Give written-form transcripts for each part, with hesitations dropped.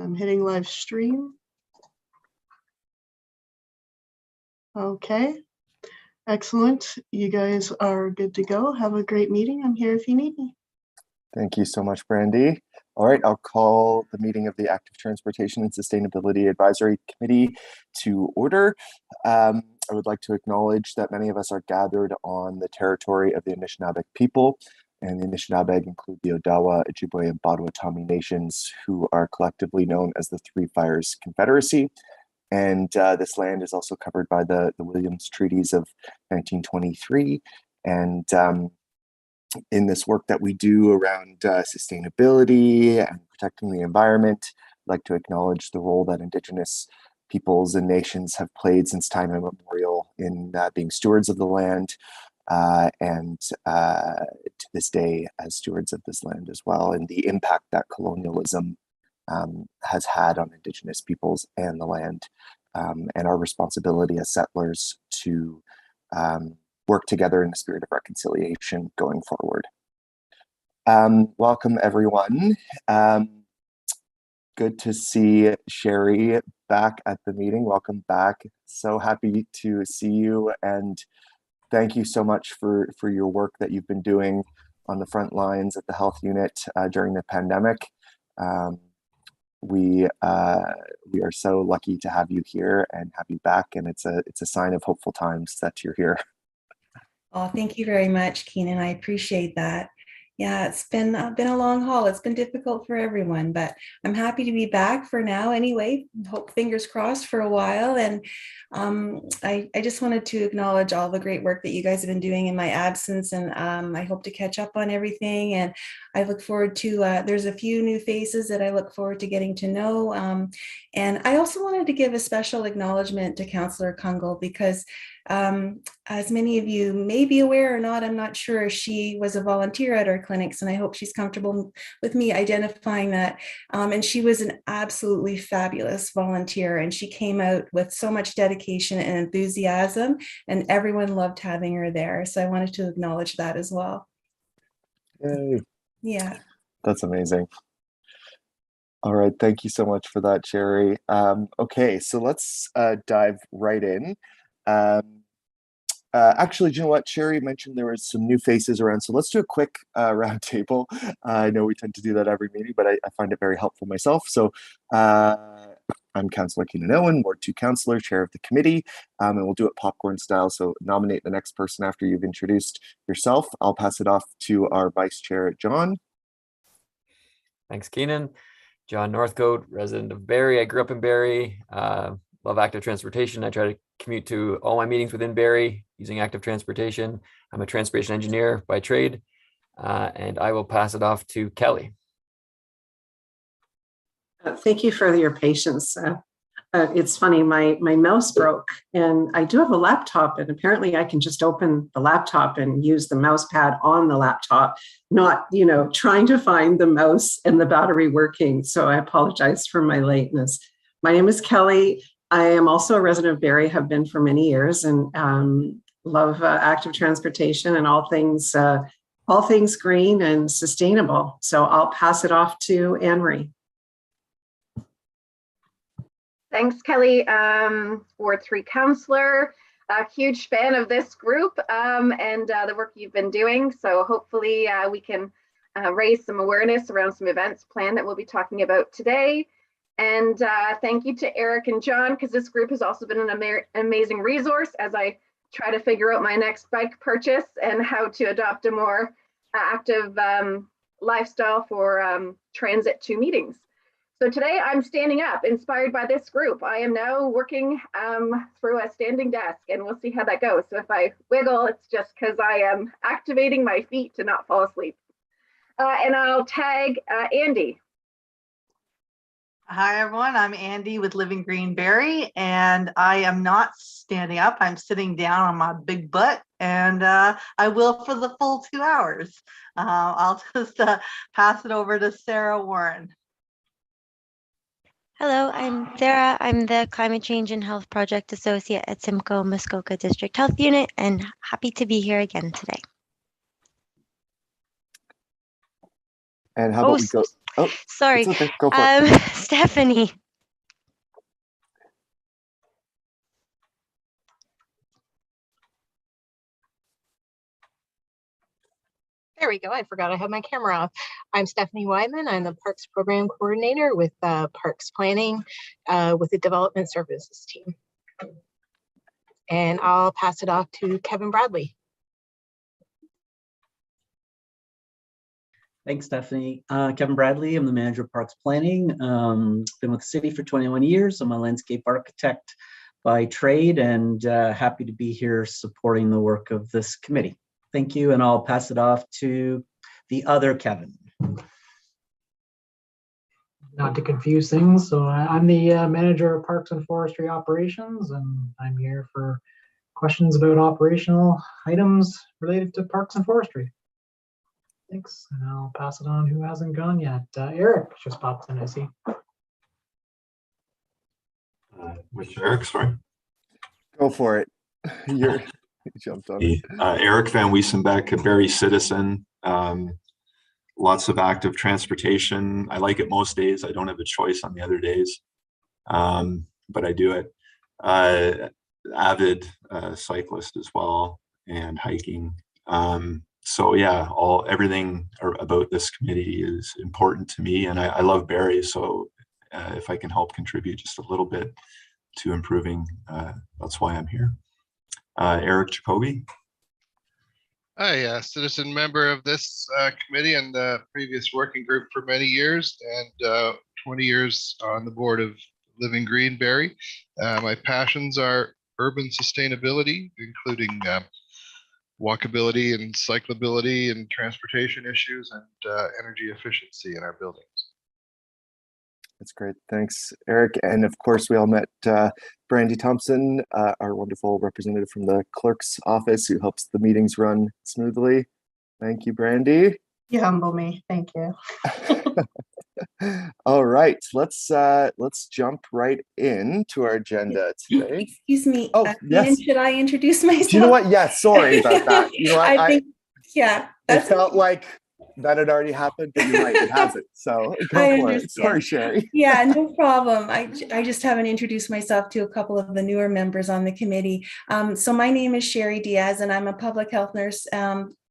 I'm hitting live stream. Okay, excellent. You guys are good to go. Have a great meeting. I'm here if you need me. Thank you so much, Brandy. All right, I'll call the meeting of the Active Transportation and Sustainability Advisory Committee to order. I would like to acknowledge that many of us are gathered on the territory of the Anishinaabe people, and the Anishinaabe include the Odawa, Ojibwe, and Potawatomi nations, who are collectively known as the Three Fires Confederacy. And this land is also covered by the Williams Treaties of 1923. And in this work that we do around sustainability and protecting the environment, I'd like to acknowledge the role that Indigenous peoples and nations have played since time immemorial in being stewards of the land, and to this day as stewards of this land as well, and the impact that colonialism has had on Indigenous peoples and the land, and our responsibility as settlers to work together in the spirit of reconciliation going forward. Welcome, everyone. Good to see Sherry back at the meeting. Welcome back. So happy to see you, and thank you so much for your work that you've been doing on the front lines at the health unit during the pandemic. We are so lucky to have you here and have you back, and it's a sign of hopeful times that you're here. Oh, thank you very much, Keenan. I appreciate that. Yeah, it's been a long haul. It's been difficult for everyone, but I'm happy to be back for now anyway. Hope, fingers crossed, for a while. And I just wanted to acknowledge all the great work that you guys have been doing in my absence. And I hope to catch up on everything. And I look forward to, there's a few new faces that I look forward to getting to know. And I also wanted to give a special acknowledgement to Councillor Kungle, because as many of you may be aware or not, I'm not sure, she was a volunteer at our clinics, and I hope she's comfortable with me identifying that. And she was an absolutely fabulous volunteer, and she came out with so much dedication and enthusiasm, and everyone loved having her there. So I wanted to acknowledge that as well. Yay. Yeah. That's amazing. All right, thank you so much for that, Sherry. Okay, so let's dive right in. Actually, do you know what? Sherry mentioned there was some new faces around, so let's do a quick round table. I know we tend to do that every meeting, but I find it very helpful myself. So I'm Councillor Keenan Owen, Ward 2 Councillor, Chair of the committee, and we'll do it popcorn style. So nominate the next person after you've introduced yourself. I'll pass it off to our Vice Chair, John. Thanks, Keenan. John Northcote, resident of Barrie. I grew up in Barrie. Love active transportation. I try to commute to all my meetings within Barrie using active transportation. I'm a transportation engineer by trade, and I will pass it off to Kelly. Thank you for your patience. It's funny, my mouse broke, and I do have a laptop, and apparently I can just open the laptop and use the mouse pad on the laptop, not, trying to find the mouse and the battery working. So I apologize for my lateness. My name is Kelly. I am also a resident of Barrie, have been for many years, and love active transportation and all things green and sustainable. So I'll pass it off to Anne Marie. Thanks, Kelly. Ward 3 Councillor, a huge fan of this group and the work you've been doing. So hopefully we can raise some awareness around some events planned that we'll be talking about today. And thank you to Eric and John, because this group has also been an amazing resource as I try to figure out my next bike purchase and how to adopt a more active lifestyle for transit to meetings. So today I'm standing up, inspired by this group. I am now working through a standing desk, and we'll see how that goes. So if I wiggle, it's just because I am activating my feet to not fall asleep. And I'll tag Andy. Hi, everyone. I'm Andy with Living Green Barrie, and I am not standing up. I'm sitting down on my big butt, and I will for the full 2 hours. I'll just pass it over to Sarah Warren. Hello, I'm Sarah. I'm the Climate Change and Health Project Associate at Simcoe, Muskoka District Health Unit, and happy to be here again today. And how about we go? Oh, sorry. it's okay. Go for it. Stephanie. There we go. I forgot I have my camera off. I'm Stephanie Wyman. I'm the Parks Program Coordinator with Parks Planning with the Development Services team. And I'll pass it off to Kevin Bradley. Thanks, Stephanie. Kevin Bradley, I'm the manager of Parks Planning. Been with the city for 21 years. I'm a landscape architect by trade and happy to be here supporting the work of this committee. Thank you, and I'll pass it off to the other Kevin. Not to confuse things, so I'm the manager of Parks and Forestry Operations, and I'm here for questions about operational items related to Parks and Forestry. Thanks, and I'll pass it on who hasn't gone yet. Eric just popped in, I see. Which Eric, sorry? Go for it. You jumped on it. Eric Van Wiesenbeck, a Barrie citizen. Lots of active transportation. I like it most days. I don't have a choice on the other days, but I do it. Avid cyclist as well, and hiking. So yeah, everything about this committee is important to me, and I love Barrie. So if I can help contribute just a little bit to improving, that's why I'm here. Eric Jacoby. Hi, citizen member of this committee and the previous working group for many years, and 20 years on the board of Living Green Barrie. My passions are urban sustainability, including walkability and cyclability and transportation issues and energy efficiency in our buildings. That's great. Thanks, Eric. And of course, we all met Brandy Thompson, our wonderful representative from the clerk's office who helps the meetings run smoothly. Thank you, Brandy. You humble me. Thank you. All right, let's jump right into our agenda today. Excuse me. Oh, yes. Should I introduce myself? Do you know what? Yes, sorry about that. You know what? I think, yeah. It felt like that had already happened, but you're right, it hasn't. So go for it. Sorry, Sherry. Yeah, no problem. I just haven't introduced myself to a couple of the newer members on the committee. So my name is Sherry Diaz, and I'm a public health nurse,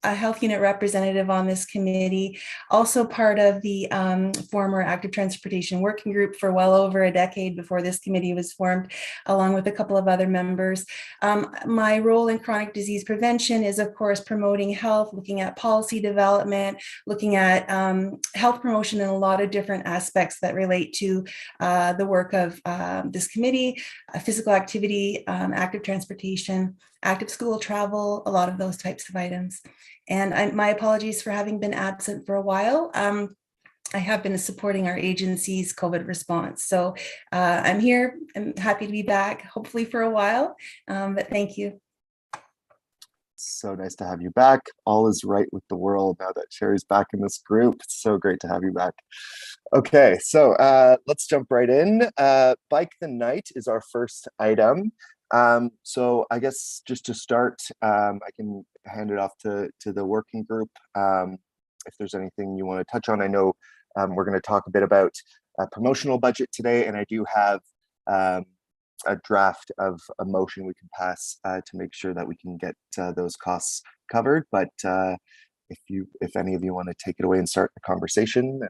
a health unit representative on this committee, also part of the former active transportation working group for well over a decade before this committee was formed, along with a couple of other members. My role in chronic disease prevention is, of course, promoting health, looking at policy development, looking at health promotion in a lot of different aspects that relate to the work of this committee, physical activity, active transportation, active school travel, a lot of those types of items. And my apologies for having been absent for a while. I have been supporting our agency's COVID response. So I'm here. I'm happy to be back, hopefully for a while, but thank you. So nice to have you back. All is right with the world now that Sherry's back in this group. It's so great to have you back. Okay, so let's jump right in. Bike the Night is our first item. So I guess just to start, I can hand it off to the working group. If there's anything you want to touch on, I know we're going to talk a bit about a promotional budget today, and I do have a draft of a motion we can pass to make sure that we can get those costs covered. But if any of you want to take it away and start the conversation,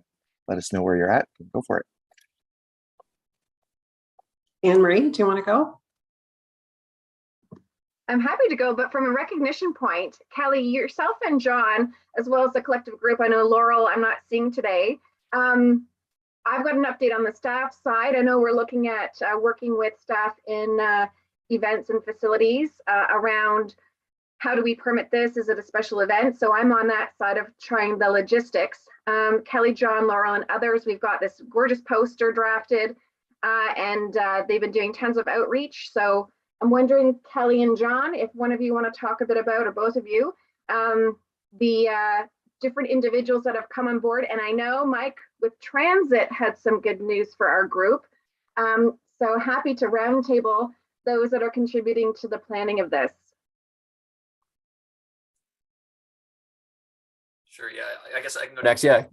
let us know where you're at. Go for it. Anne Marie, do you want to go? I'm happy to go, but from a recognition point, Kelly, yourself and John, as well as the collective group, I know Laurel I'm not seeing today. I've got an update on the staff side. I know we're looking at working with staff in events and facilities around how do we permit this? Is it a special event? So I'm on that side of trying the logistics. Kelly, John, Laurel, and others, we've got this gorgeous poster drafted and they've been doing tons of outreach. So I'm wondering, Kelly and John, if one of you want to talk a bit about, or both of you, the different individuals that have come on board. And I know Mike with Transit had some good news for our group. So happy to roundtable those that are contributing to the planning of this. Sure, yeah, I guess I can go next. Yeah.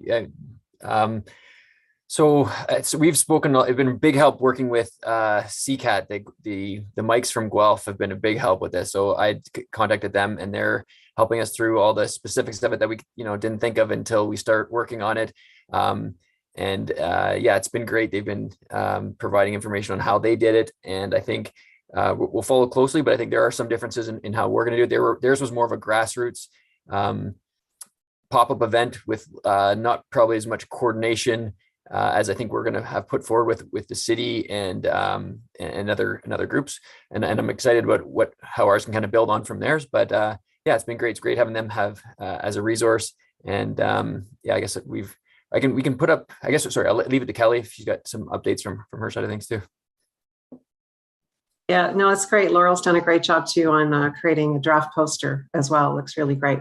So we've spoken. It's been a big help working with CCAT. The mics from Guelph have been a big help with this. So I contacted them, and they're helping us through all the specifics of it that we didn't think of until we start working on it. Yeah, it's been great. They've been providing information on how they did it, and I think we'll follow closely. But I think there are some differences in how we're going to do it. Theirs was more of a grassroots pop-up event with not probably as much coordination as I think we're going to have put forward with the city and other groups, and I'm excited about how ours can kind of build on from theirs. But yeah, it's been great. It's great having them have as a resource, and yeah, I guess we can put up. I guess sorry, I'll leave it to Kelly if she's got some updates from her side of things too. Yeah, no, it's great. Laurel's done a great job too on creating a draft poster as well. It looks really great.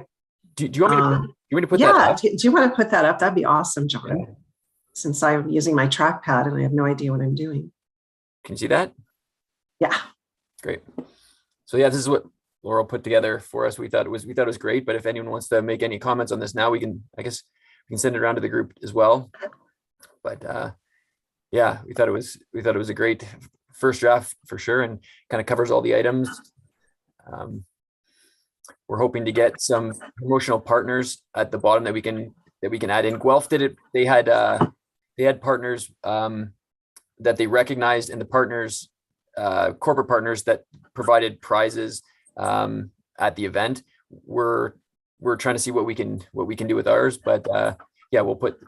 Do you want me to put yeah, that up? do you want to put that up? That'd be awesome, John. Yeah. Since I'm using my trackpad and I have no idea what I'm doing. Can you see that? Yeah. Great. So yeah, this is what Laurel put together for us. We thought it was great, but if anyone wants to make any comments on this now, I guess we can send it around to the group as well. But yeah, we thought it was a great first draft for sure, and kind of covers all the items. We're hoping to get some promotional partners at the bottom that we can add in. Guelph did it. They had partners that they recognized, and the partners, corporate partners that provided prizes at the event. We're trying to see what we can do with ours, but yeah, we'll put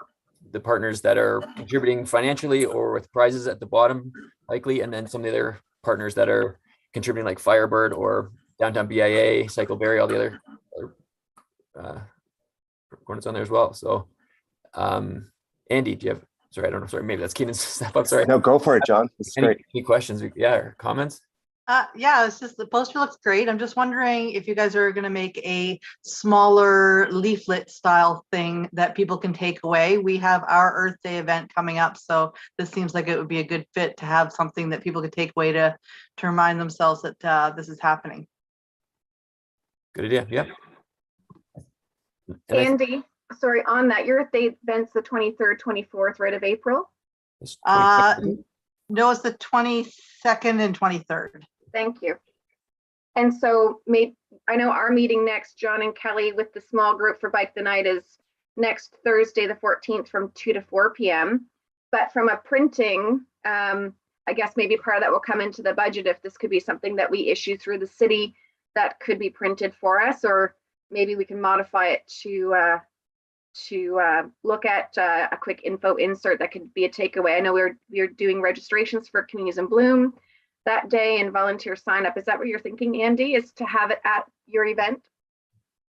the partners that are contributing financially or with prizes at the bottom likely, and then some of the other partners that are contributing like Firebird or Downtown BIA, Cycle Berry, all the other components on there as well. So Andy, do you have, sorry, I don't know, sorry, maybe that's Keenan's step up, sorry. No, go for it, John. It's great. Any questions? Yeah, or comments? Yeah, it's just the poster looks great. I'm just wondering if you guys are going to make a smaller leaflet style thing that people can take away. We have our Earth Day event coming up, so this seems like it would be a good fit to have something that people could take away to remind themselves that this is happening. Good idea. Yeah. Andy, sorry, on that, your Earth Day event's the 23rd, 24th, right, of April? No, it's the 22nd and 23rd. Thank you. And so I know our meeting next, John and Kelly, with the small group for Bike the Night is next Thursday, the 14th from 2 to 4 p.m. But from a printing, I guess maybe part of that will come into the budget if this could be something that we issue through the city that could be printed for us, or maybe we can modify it to look at a quick info insert that could be a takeaway. I know we're doing registrations for Communities in Bloom that day and volunteer sign up. Is that what you're thinking, Andy, is to have it at your event?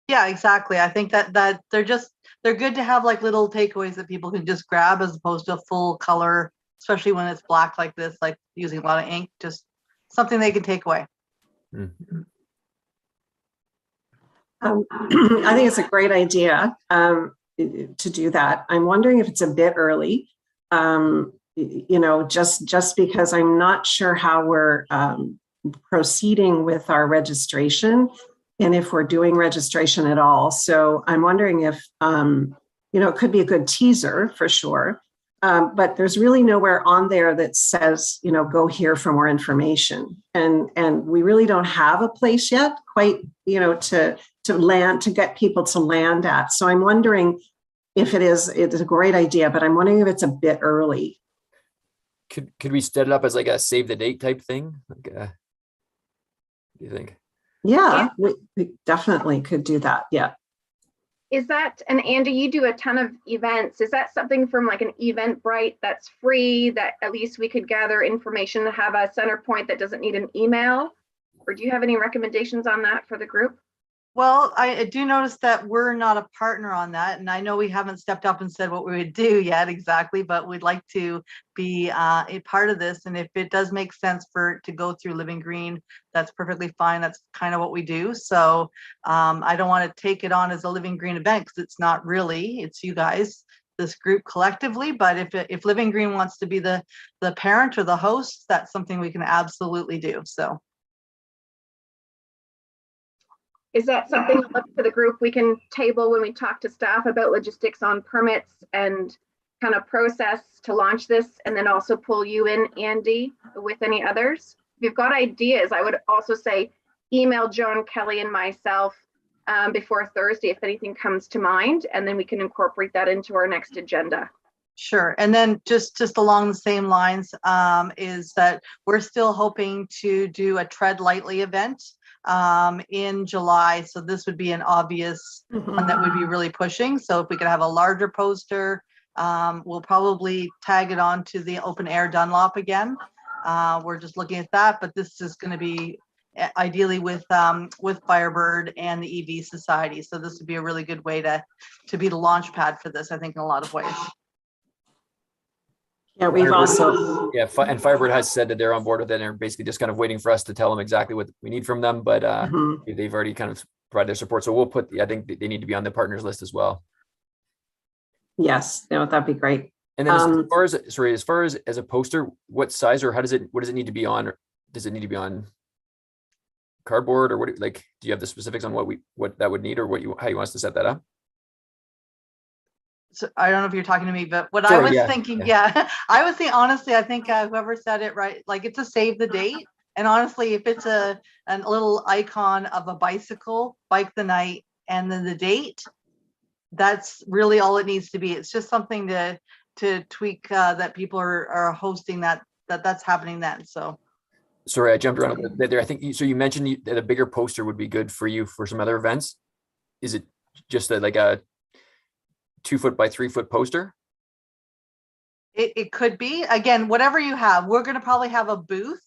Yeah, exactly. I think that they're good to have like little takeaways that people can just grab as opposed to full color, especially when it's black like this, like using a lot of ink, just something they can take away. Mm-hmm. I think it's a great idea to do that. I'm wondering if it's a bit early, just because I'm not sure how we're proceeding with our registration and if we're doing registration at all. So I'm wondering if, it could be a good teaser for sure, but there's really nowhere on there that says, go here for more information. And we really don't have a place yet quite, to get people to land at. So I'm wondering if it's a great idea, but I'm wondering if it's a bit early. Could we set it up as like a save the date type thing? Like, what do you think? Yeah, we definitely could do that. Yeah. Is that, and Andy, you do a ton of events. Is that something from like an Eventbrite that's free that at least we could gather information to have a center point that doesn't need an email? Or do you have any recommendations on that for the group? Well, I do notice that we're not a partner on that, and I know we haven't stepped up and said what we would do yet exactly, but we'd like to be a part of this. And if it does make sense for it to go through Living Green, that's perfectly fine. That's kind of what we do. So I don't want to take it on as a Living Green event because it's not really. It's you guys, this group collectively. But if Living Green wants to be the parent or the host, that's something we can absolutely do. So. Is that something up to the group we can table when we talk to staff about logistics on permits and kind of process to launch this, and then also pull you in, Andy, with any others. If you've got ideas, I would also say email John, Kelly, and myself before Thursday if anything comes to mind, and then we can incorporate that into our next agenda. Sure. And then just along the same lines is that we're still hoping to do a Tread Lightly event in July. So this would be an obvious one that would be really pushing. So if we could have a larger poster, we'll probably tag it on to the open air Dunlop again. We're just looking at that, but this is going to be ideally with Firebird and the EV Society. So this would be a really good way to be the launch pad for this, I think, in a lot of ways. Yeah, we've also. Yeah, and Firebird has said that they're on board with it, and they're basically just kind of waiting for us to tell them exactly what we need from them. But they've already kind of provided their support. So we'll put, I think they need to be on the partners list as well. Yes, no, that'd be great. And then as far as a poster, what size or what does it need to be on? Or does it need to be on cardboard, or what? Like, do you have the specifics on what that would need, or how you want us to set that up? So I don't know if you're talking to me, but what I was thinking, I was saying, honestly, I think whoever said it right, like it's a save the date. And honestly, if it's a little icon of a bicycle, bike the night, and then the date, that's really all it needs to be. It's just something to tweak that people are hosting that's happening then. So. Sorry, I jumped around a bit there. I think so. You mentioned that a bigger poster would be good for you for some other events. Is it just like a 2 foot by 3 foot poster? It could be, again, whatever you have. We're going to probably have a booth,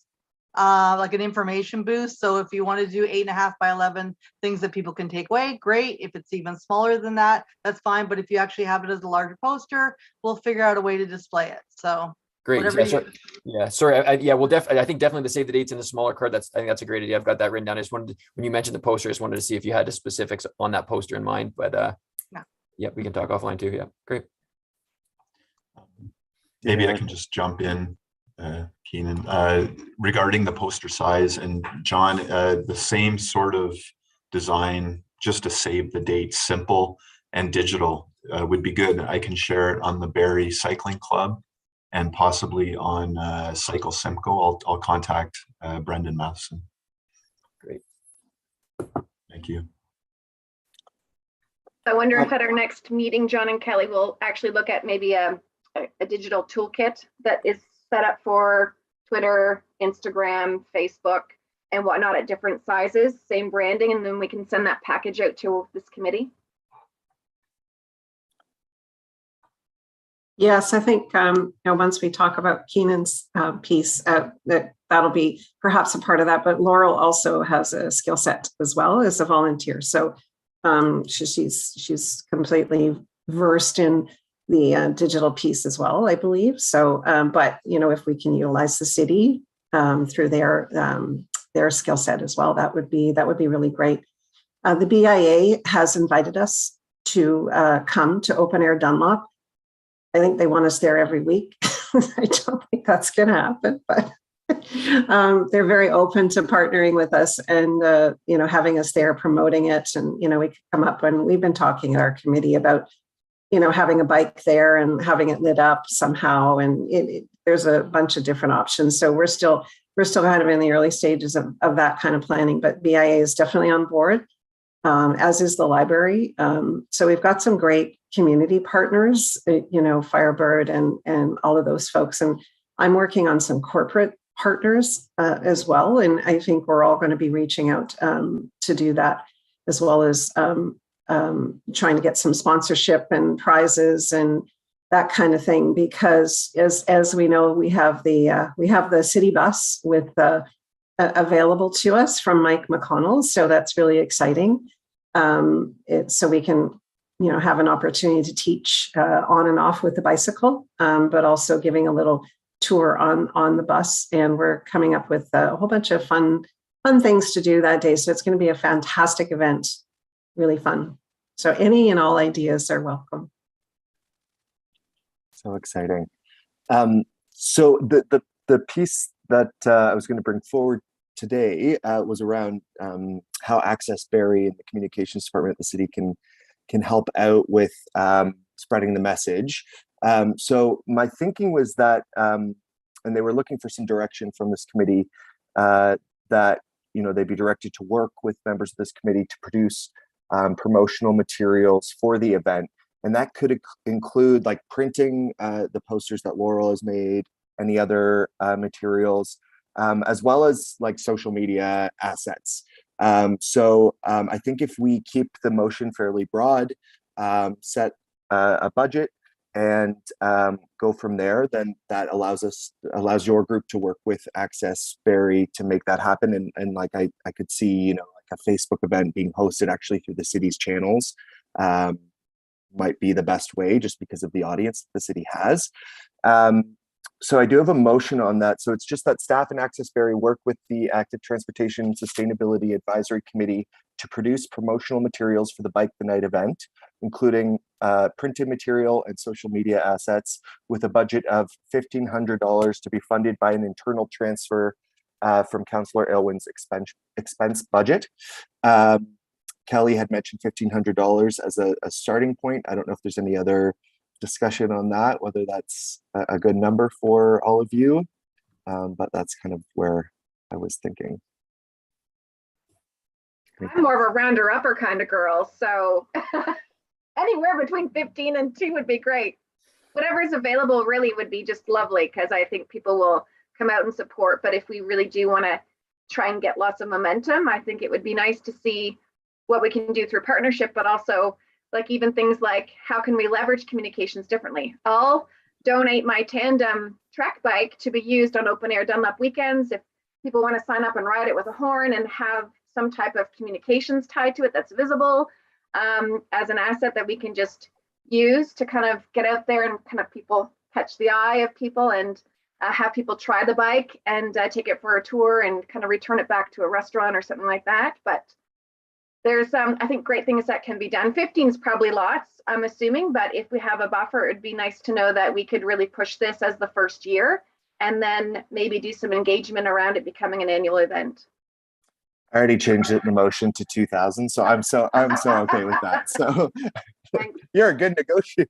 like an information booth. So if you want to do 8.5 by 11 things that people can take away, great. If it's even smaller than that, that's fine. But if you actually have it as a larger poster, we'll figure out a way to display it. So great. Sorry. I think definitely the save the dates in the smaller card. I think that's a great idea. I've got that written down. I just wanted when you mentioned the poster, I just wanted to see if you had the specifics on that poster in mind. But yeah, we can talk offline too. Yeah, great. Maybe I can just jump in, Keenan, regarding the poster size. And John, the same sort of design, just to save the date, simple and digital would be good. I can share it on the Barrie Cycling Club and possibly on Cycle Simcoe. I'll contact Brendan Matheson. Great. Thank you. I wonder if at our next meeting, John and Kelly will actually look at maybe a digital toolkit that is set up for Twitter, Instagram, Facebook, and whatnot at different sizes, same branding, and then we can send that package out to this committee. Yes, I think once we talk about Keenan's piece, that'll be perhaps a part of that. But Laurel also has a skill set as well as a volunteer, so she's completely versed in the digital piece as well, I believe. So, but if we can utilize the city through their skill set as well, that would be really great. The BIA has invited us to come to Open Air Dunlop. I think they want us there every week. I don't think that's going to happen, but they're very open to partnering with us and, having us there, promoting it. And, we could come up, and we've been talking at our committee about, having a bike there and having it lit up somehow. And there's a bunch of different options. So we're still kind of in the early stages of that kind of planning, but BIA is definitely on board, as is the library. So we've got some great community partners, Firebird and all of those folks. And I'm working on some corporate partners as well. And I think we're all going to be reaching out to do that, as well as trying to get some sponsorship and prizes and that kind of thing. Because as we know, we have the city bus with available to us from Mike McConnell. So that's really exciting. So we can have an opportunity to teach on and off with the bicycle, but also giving a little tour on the bus. And we're coming up with a whole bunch of fun things to do that day. So it's going to be a fantastic event, really fun. So any and all ideas are welcome. So exciting. So the piece that I was going to bring forward today was around how Access Barrie and the communications department at the city can help out with spreading the message. So my thinking was that, and they were looking for some direction from this committee, that they'd be directed to work with members of this committee to produce promotional materials for the event. And that could include like printing the posters that Laurel has made, any other materials, as well as like social media assets. So I think if we keep the motion fairly broad, set a budget and go from there, then that allows your group to work with Access Barrie to make that happen. And like I could see, like a Facebook event being hosted actually through the city's channels might be the best way, just because of the audience the city has. So I do have a motion on that. So it's just that staff and Access Barrie work with the Active Transportation Sustainability Advisory Committee to produce promotional materials for the Bike the Night event, including printed material and social media assets, with a budget of $1,500 to be funded by an internal transfer from Councillor Aylwin's expense budget. Kelly had mentioned $1,500 as a starting point. I don't know if there's any other discussion on that, whether that's a good number for all of you, but that's kind of where I was thinking. I'm more of a rounder upper kind of girl, so anywhere between 15 and 2 would be great. Whatever is available really would be just lovely, because I think people will come out and support. But if we really do want to try and get lots of momentum, I think it would be nice to see what we can do through partnership, but also like even things like how can we leverage communications differently. I'll donate my tandem track bike to be used on open air Dunlop weekends. If people want to sign up and ride it with a horn and have some type of communications tied to it that's visible, as an asset that we can just use to kind of get out there and kind of people catch the eye of people, and have people try the bike and take it for a tour and kind of return it back to a restaurant or something like that. But there's I think great things that can be done. 15 is probably lots, I'm assuming, but if we have a buffer, it'd be nice to know that we could really push this as the first year and then maybe do some engagement around it becoming an annual event. I already changed it in the motion to 2,000, so I'm so okay with that. So you're a good negotiator.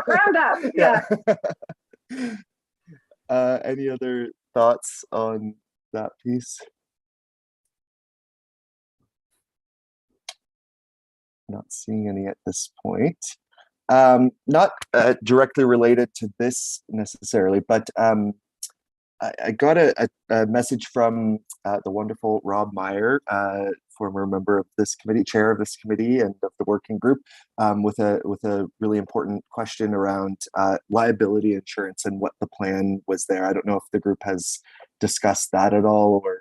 round up. Yeah. Any other thoughts on that piece? Not seeing any at this point. Not directly related to this necessarily, but I got a message from the wonderful Rob Meyer, former member of this committee, chair of this committee and of the working group, with a really important question around liability insurance and what the plan was there. I don't know if the group has discussed that at all or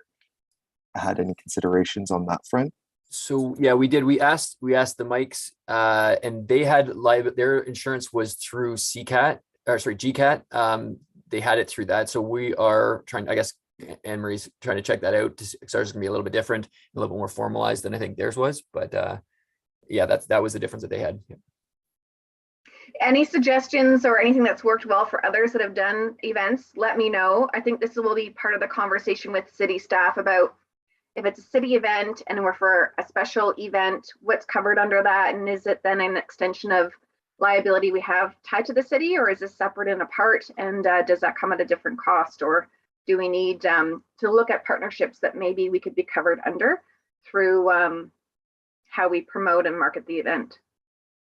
had any considerations on that front. So yeah, we did. We asked the Mikes, and they had their insurance was through GCAT. They had it through that. So we are trying, I guess Anne Marie's trying to check that out. Ours is gonna be a little bit different, a little bit more formalized than I think theirs was. But yeah, that was the difference that they had. Yeah. Any suggestions or anything that's worked well for others that have done events, let me know. I think this will be part of the conversation with city staff about if it's a city event and we're for a special event, what's covered under that? And is it then an extension of liability we have tied to the city, or is this separate and apart? And does that come at a different cost? Or do we need to look at partnerships that maybe we could be covered under through how we promote and market the event?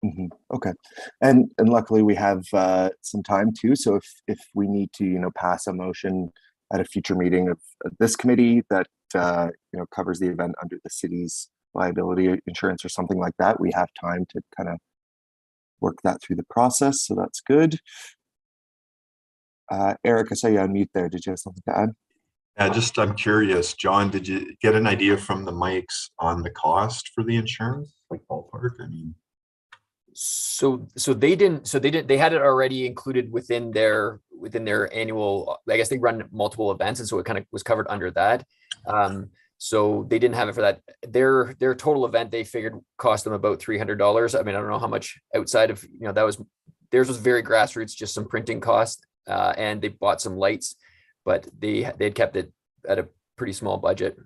Mm-hmm. Okay, and luckily we have some time too. So if we need to, pass a motion at a future meeting of this committee that covers the event under the city's liability insurance or something like that, we have time to kind of work that through the process. So that's good. Eric, I saw you on mute there. Did you have something to add? Yeah, I'm curious, John, did you get an idea from the Mikes on the cost for the insurance, like ballpark? I mean, so they didn't. They had it already included within their annual. I guess they run multiple events, and so it kind of was covered under that. So they didn't have it for that. Their total event they figured cost them about $300. I mean, I don't know how much outside of that was. Theirs was very grassroots, just some printing costs, and they bought some lights, but they'd kept it at a pretty small budget.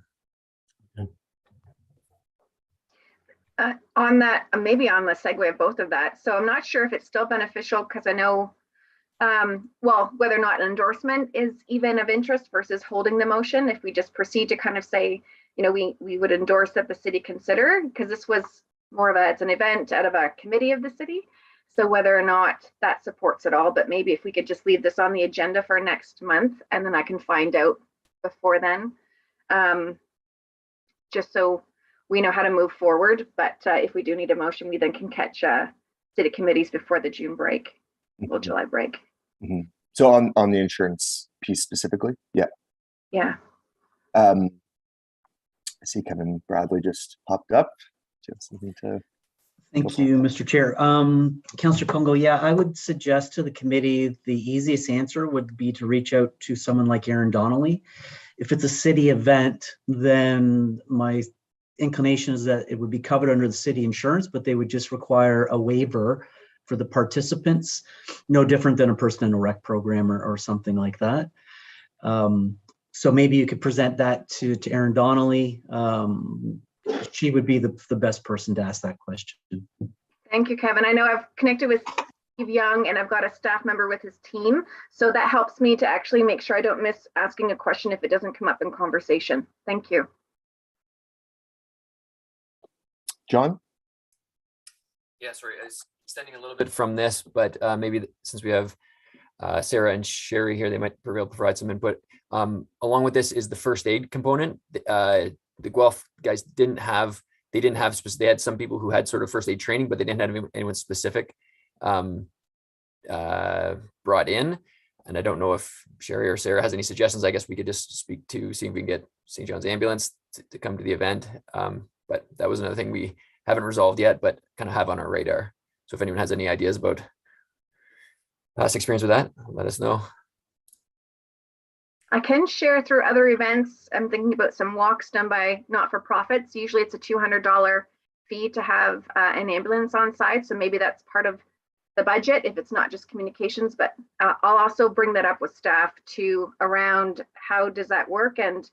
On that, maybe on the segue of both of that. So I'm not sure if it's still beneficial because I know, well, whether or not an endorsement is even of interest versus holding the motion. If we just proceed to kind of say, you know, we would endorse that the city consider, because this was more of it's an event out of a committee of the city. So whether or not that supports it all, but maybe if we could just leave this on the agenda for next month, and then I can find out before then, just so we know how to move forward. But if we do need a motion, we then can catch city committees before the June break, well, July break. Mm-hmm. So on the insurance piece specifically, yeah. I see Kevin Bradley just popped up. Do you have something to? Thank you, Mr. Chair. Councillor Congo, yeah, I would suggest to the committee the easiest answer would be to reach out to someone like Aaron Donnelly. If it's a city event, then my inclination is that it would be covered under the city insurance, but they would just require a waiver for the participants, no different than a person in a rec program or something like that. So maybe you could present that to Aaron Donnelly. She would be the best person to ask that question. Thank you, Kevin. I know I've connected with Steve Young and I've got a staff member with his team. So that helps me to actually make sure I don't miss asking a question if it doesn't come up in conversation. Thank you. John? Yeah, sorry, extending a little bit from this, but maybe since we have Sarah and Sherry here, they might be able to provide some input. Along with this is the first aid component. The Guelph guys they had some people who had sort of first aid training, but they didn't have anyone specific brought in. And I don't know if Sherry or Sarah has any suggestions. I guess we could just speak to see if we can get St. John's ambulance to come to the event. But that was another thing we haven't resolved yet, but kind of have on our radar. So if anyone has any ideas about past experience with that, let us know. I can share through other events. I'm thinking about some walks done by not-for-profits. Usually it's a $200 fee to have an ambulance on site. So maybe that's part of the budget if it's not just communications, but I'll also bring that up with staff too around how does that work, and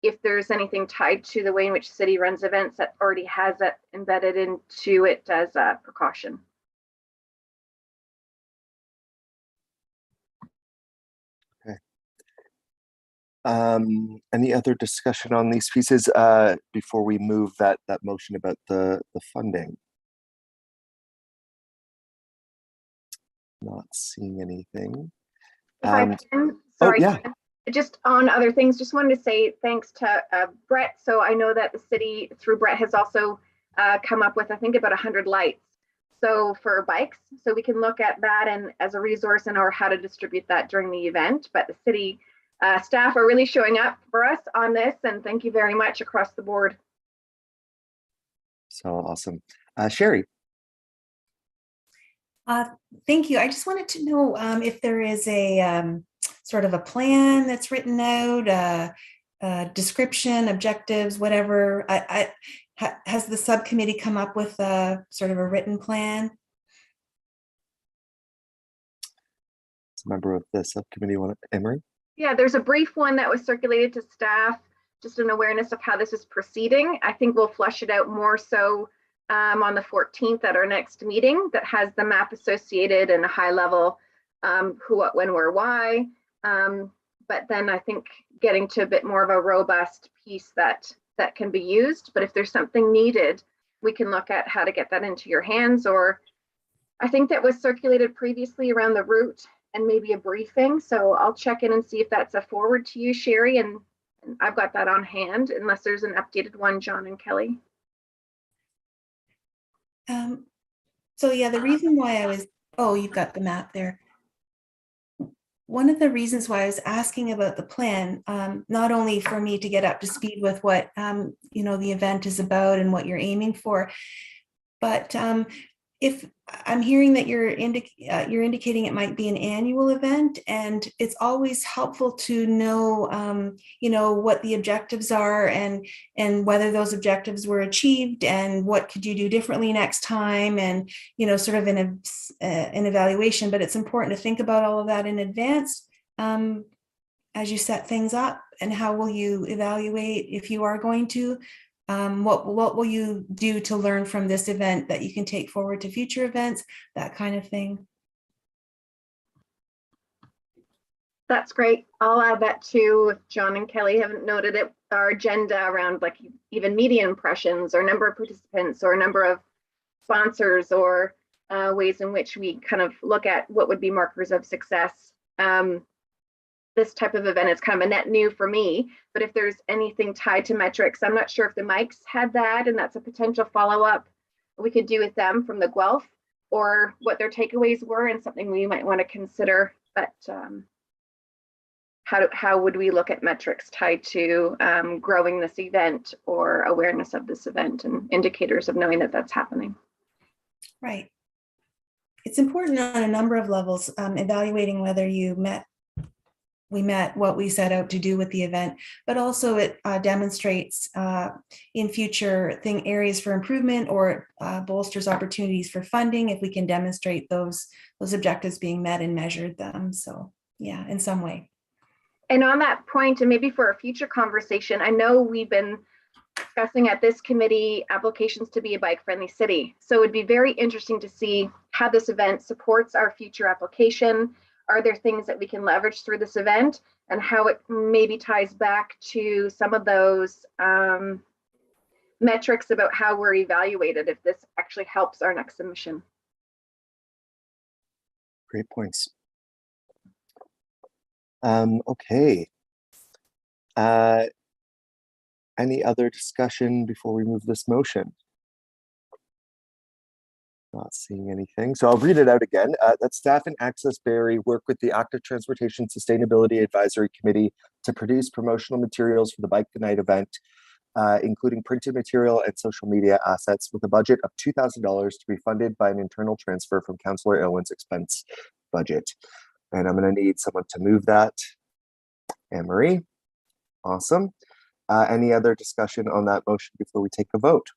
if there's anything tied to the way in which city runs events that already has that embedded into it as a precaution. Any other discussion on these pieces before we move that motion about the funding? Not seeing anything. If I can, sorry, oh, yeah. Just on other things, just wanted to say thanks to Brett. So I know that the city through Brett has also come up with, I think, about 100 lights. So for bikes, so we can look at that and as a resource and or how to distribute that during the event. But the city staff are really showing up for us on this, and thank you very much across the board. So awesome. Sherry. Thank you. I just wanted to know if there is a sort of a plan that's written out, description, objectives, whatever. Has the subcommittee come up with a sort of a written plan? As a member of the subcommittee, Emery? Yeah, there's a brief one that was circulated to staff, just an awareness of how this is proceeding. I think we'll flush it out more so on the 14th at our next meeting that has the map associated and a high level who, what, when, where, why. But then I think getting to a bit more of a robust piece that can be used. But if there's something needed, we can look at how to get that into your hands. Or I think that was circulated previously around the route and maybe a briefing. So I'll check in and see if that's a forward to you, Sherry, and I've got that on hand unless there's an updated one, John and Kelly. So yeah, the reason why I was, oh, you've got the map there. One of the reasons why I was asking about the plan, not only for me to get up to speed with what, you know, the event is about and what you're aiming for, but if I'm hearing that you're indicating it might be an annual event, and it's always helpful to know, you know, what the objectives are and whether those objectives were achieved and what could you do differently next time, and, you know, sort of an evaluation. But it's important to think about all of that in advance as you set things up, and how will you evaluate if you are going to What will you do to learn from this event that you can take forward to future events, that kind of thing? That's great. I'll add that too. If John and Kelly haven't noted it, our agenda around like even media impressions or number of participants or number of sponsors or ways in which we kind of look at what would be markers of success. This type of event is kind of a net new for me, but if there's anything tied to metrics, I'm not sure if the Mikes had that, and that's a potential follow-up we could do with them from the Guelph, or what their takeaways were and something we might want to consider. But how would we look at metrics tied to growing this event or awareness of this event and indicators of knowing that that's happening? Right. It's important on a number of levels, evaluating whether we met what we set out to do with the event, but also it demonstrates in future areas for improvement, or bolsters opportunities for funding if we can demonstrate those objectives being met and measured them. So yeah, in some way. And on that point, and maybe for a future conversation, I know we've been discussing at this committee applications to be a bike-friendly city. So it'd be very interesting to see how this event supports our future application. Are there things that we can leverage through this event, and how it maybe ties back to some of those metrics about how we're evaluated, if this actually helps our next submission? Great points. Okay. Any other discussion before we move this motion? Not seeing anything, so I'll read it out again. That staff and Access Barrie work with the Active Transportation Sustainability Advisory Committee to produce promotional materials for the Bike the Night event, including printed material and social media assets, with a budget of $2,000 to be funded by an internal transfer from Councillor Irwin's expense budget. And I'm going to need someone to move that. Anne-Marie. Awesome. Any other discussion on that motion before we take a vote?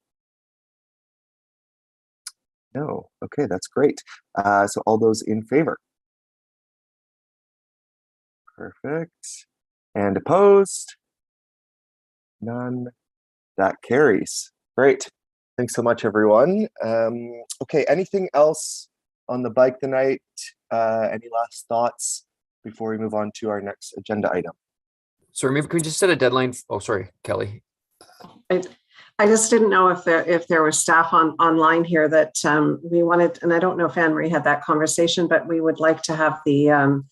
No. Okay, that's great. So all those in favor? Perfect. And opposed? None. That carries. Great. Thanks so much, everyone. Okay, anything else on the Bike the Night? Any last thoughts before we move on to our next agenda item? Sorry, maybe can we just set a deadline? Oh, sorry, Kelly. I just didn't know if there was staff online here that we wanted, and I don't know if Anne-Marie had that conversation, but we would like to have the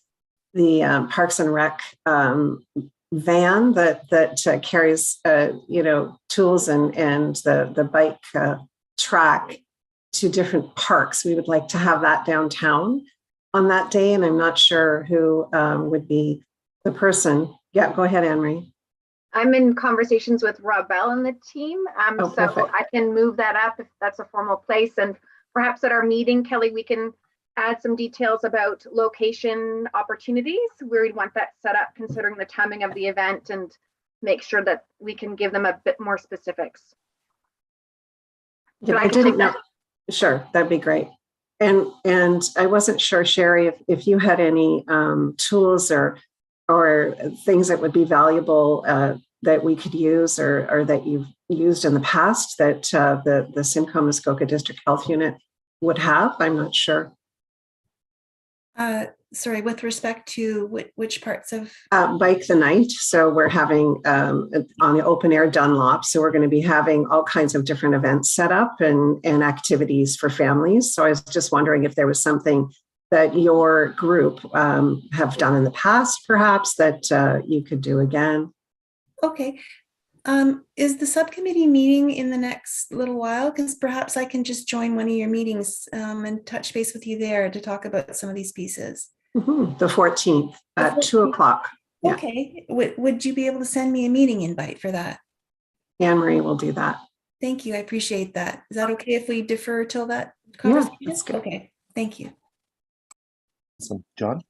Parks and Rec van that carries tools and the bike track to different parks. We would like to have that downtown on that day, and I'm not sure who would be the person. Yeah, go ahead, Anne-Marie. I'm in conversations with Rob Bell and the team, so perfect. I can move that up if that's a formal place. And perhaps at our meeting, Kelly, we can add some details about location opportunities where we'd want that set up, considering the timing of the event, and make sure that we can give them a bit more specifics. Yeah, I didn't know. Sure, that'd be great. And I wasn't sure, Sherry, if you had any tools or things that would be valuable that we could use or that you've used in the past that the Simcoe Muskoka District Health Unit would have. I'm not sure. Sorry, with respect to which parts of? Bike the Night. So we're having on the open air Dunlop. So we're going to be having all kinds of different events set up and activities for families. So I was just wondering if there was something that your group have done in the past, perhaps, that you could do again. Okay. Is the subcommittee meeting in the next little while? Because perhaps I can just join one of your meetings and touch base with you there to talk about some of these pieces. Mm-hmm. The 14th at 2 o'clock. Yeah. Okay. Would you be able to send me a meeting invite for that? Anne-Marie will do that. Thank you. I appreciate that. Is that okay if we defer till that conversation? Yeah, that's good. Okay. Thank you. Awesome. John?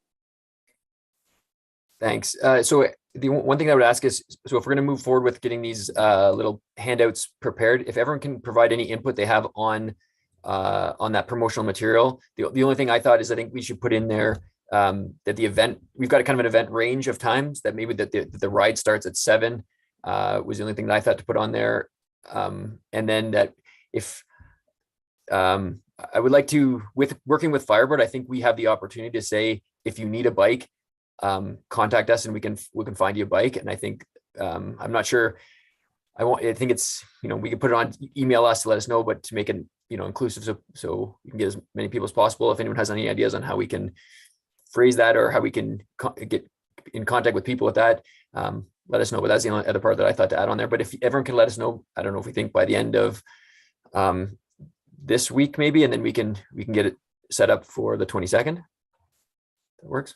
Thanks. So the one thing I would ask is, so if we're going to move forward with getting these little handouts prepared, if everyone can provide any input they have on that promotional material. The only thing I thought is I think we should put in there that the event, we've got a kind of an event range of times, that maybe that the ride starts at 7 was the only thing that I thought to put on there. And then that if I would like to, with working with Firebird, I think we have the opportunity to say, if you need a bike, contact us and we can find you a bike. And I think I'm not sure. I think it's, we can put it on, email us to let us know, but to make it, inclusive, so we can get as many people as possible. If anyone has any ideas on how we can phrase that or how we can get in contact with people with that, let us know. But that's the only other part that I thought to add on there. But if everyone can let us know, I don't know if we think by the end of this week maybe, and then we can get it set up for the 22nd. That works.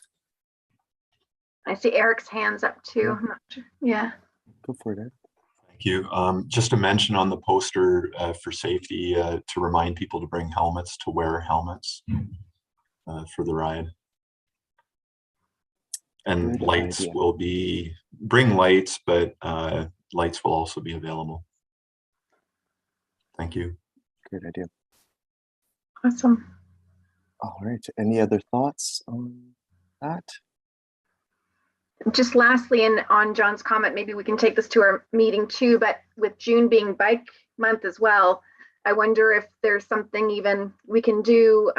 I see Eric's hands up too. I'm not sure. Yeah. Go for it, Eric. Thank you. Just to mention on the poster for safety, to remind people to bring helmets, to wear helmets for the ride. And Good lights idea. will be, bring lights, but lights will also be available. Thank you. Great idea. Awesome. All right. Any other thoughts on that? Just lastly, and on John's comment, maybe we can take this to our meeting too, but with June being bike month as well, I wonder if there's something even we can do.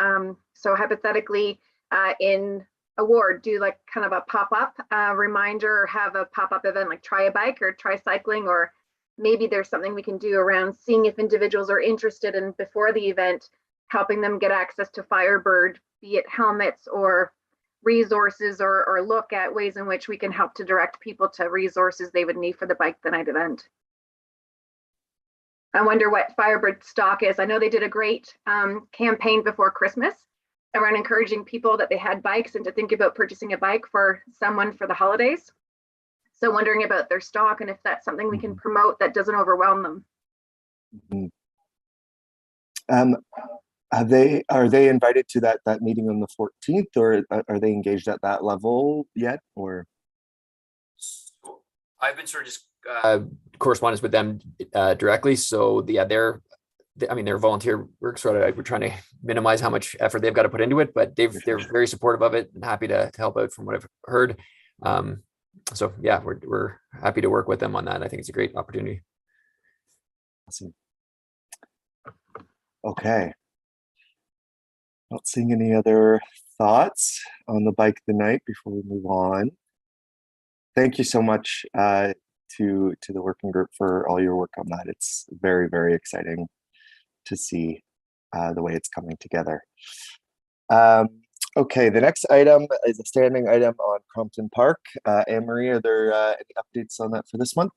So hypothetically, in a ward, do like kind of a pop-up reminder, or have a pop-up event like try a bike or try cycling, or maybe there's something we can do around seeing if individuals are interested in, before the event, helping them get access to Firebird, be it helmets or resources, or look at ways in which we can help to direct people to resources they would need for the Bike the Night event. I wonder what Firebird stock is. I know they did a great campaign before Christmas around encouraging people that they had bikes and to think about purchasing a bike for someone for the holidays. So wondering about their stock and if that's something we can promote that doesn't overwhelm them. Are they invited to that meeting on the 14th, or are they engaged at that level yet? Or I've been sort of just correspondence with them directly. So yeah, they're volunteer work, so we're trying to minimize how much effort they've got to put into it, but they're very supportive of it and happy to help out from what I've heard. So yeah, we're happy to work with them on that. I think it's a great opportunity. Awesome. Okay. Not seeing any other thoughts on the Bike the Night before we move on. Thank you so much to the working group for all your work on that. It's very, very exciting to see the way it's coming together. Okay, the next item is a standing item on Crompton Park. Anne-Marie, are there any updates on that for this month?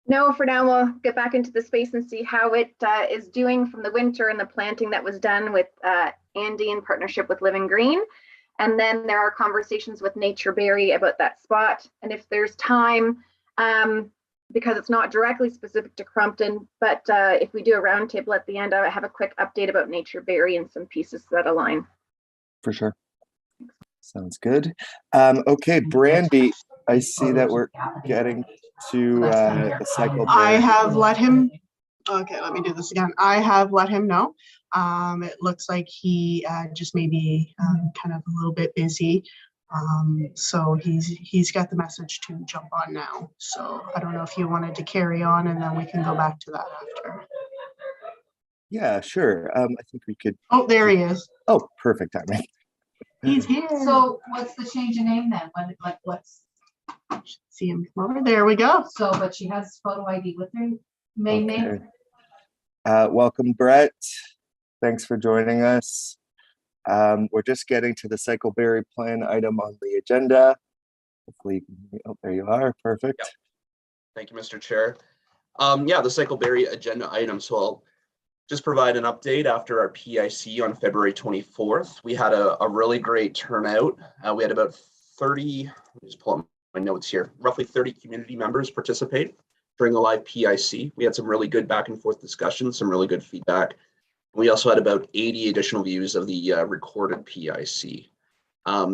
No, for now, we'll get back into the space and see how it is doing from the winter and the planting that was done with Andy in partnership with Living Green. And then there are conversations with Nature Berry about that spot. And if there's time, because it's not directly specific to Crompton, but if we do a roundtable at the end, I have a quick update about Nature Berry and some pieces that align. For sure. Sounds good. Okay, Brandy, I see that we're getting to the cycle. I have let him, okay, let me do this again. I have let him know. It looks like he just may be kind of a little bit busy. So he's got the message to jump on now. So I don't know if you wanted to carry on and then we can go back to that after. Yeah, sure. I think we could. Oh, there he is. Oh, perfect timing. He's here. So what's the change in name then? What's? See him come over. There we go. So, but she has photo ID with her main name. Welcome, Brett. Thanks for joining us. We're just getting to the cycleberry plan item on the agenda. Hopefully, oh, there you are. Perfect. Yep. Thank you, Mr. Chair. Yeah, the cycleberry agenda item. So I'll just provide an update after our PIC on February 24th. We had a really great turnout. We had about 30, let me just pull up my notes here, roughly 30 community members participate during the live PIC. We had some really good back and forth discussions, some really good feedback. We also had about 80 additional views of the recorded PIC.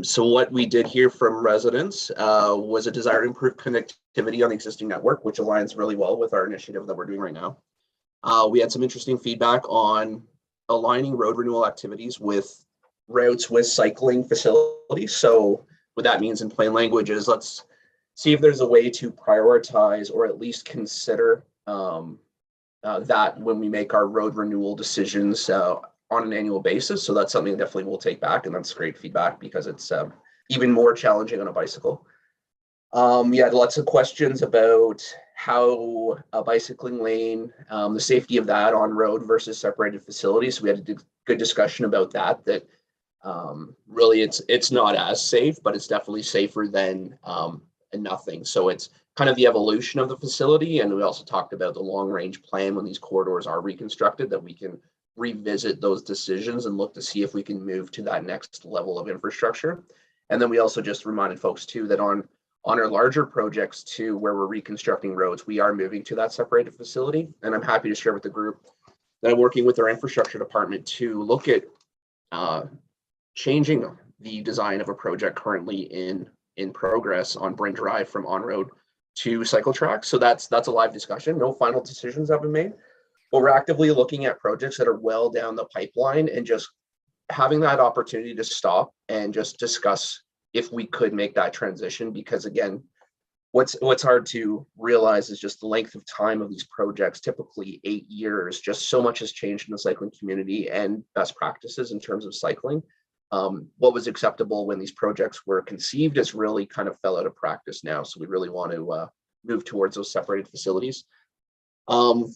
So what we did hear from residents was a desire to improve connectivity on the existing network, which aligns really well with our initiative that we're doing right now. We had some interesting feedback on aligning road renewal activities with routes with cycling facilities. So what that means in plain language is let's see if there's a way to prioritize or at least consider that when we make our road renewal decisions on an annual basis. So that's something definitely we'll take back, and that's great feedback because it's even more challenging on a bicycle. We had lots of questions about how a bicycling lane, the safety of that on road versus separated facilities. So we had a good discussion about that, really it's not as safe, but it's definitely safer than nothing. So it's kind of the evolution of the facility. And we also talked about the long range plan when these corridors are reconstructed, that we can revisit those decisions and look to see if we can move to that next level of infrastructure. And then we also just reminded folks too that on our larger projects too, where we're reconstructing roads, we are moving to that separated facility. And I'm happy to share with the group that I'm working with our infrastructure department to look at changing the design of a project currently in progress on Bryn Drive from on-road to cycle track. So that's a live discussion. No final decisions have been made, but we're actively looking at projects that are well down the pipeline and just having that opportunity to stop and just discuss if we could make that transition. Because again, what's hard to realize is just the length of time of these projects, typically 8 years. Just so much has changed in the cycling community and best practices in terms of cycling. What was acceptable when these projects were conceived has really kind of fell out of practice now. So we really want to move towards those separated facilities.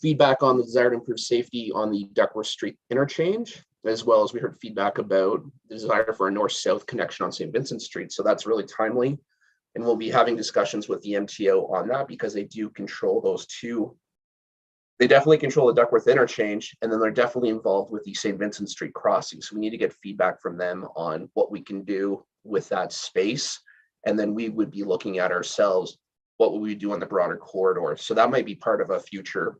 Feedback on the desire to improve safety on the Duckworth Street interchange, as well as we heard feedback about the desire for a north-south connection on St. Vincent Street. So that's really timely. And we'll be having discussions with the MTO on that because they do control those two. They definitely control the Duckworth interchange, and then they're definitely involved with the St. Vincent Street crossing. So we need to get feedback from them on what we can do with that space. And then we would be looking at ourselves, what would we do on the broader corridor? So that might be part of a future,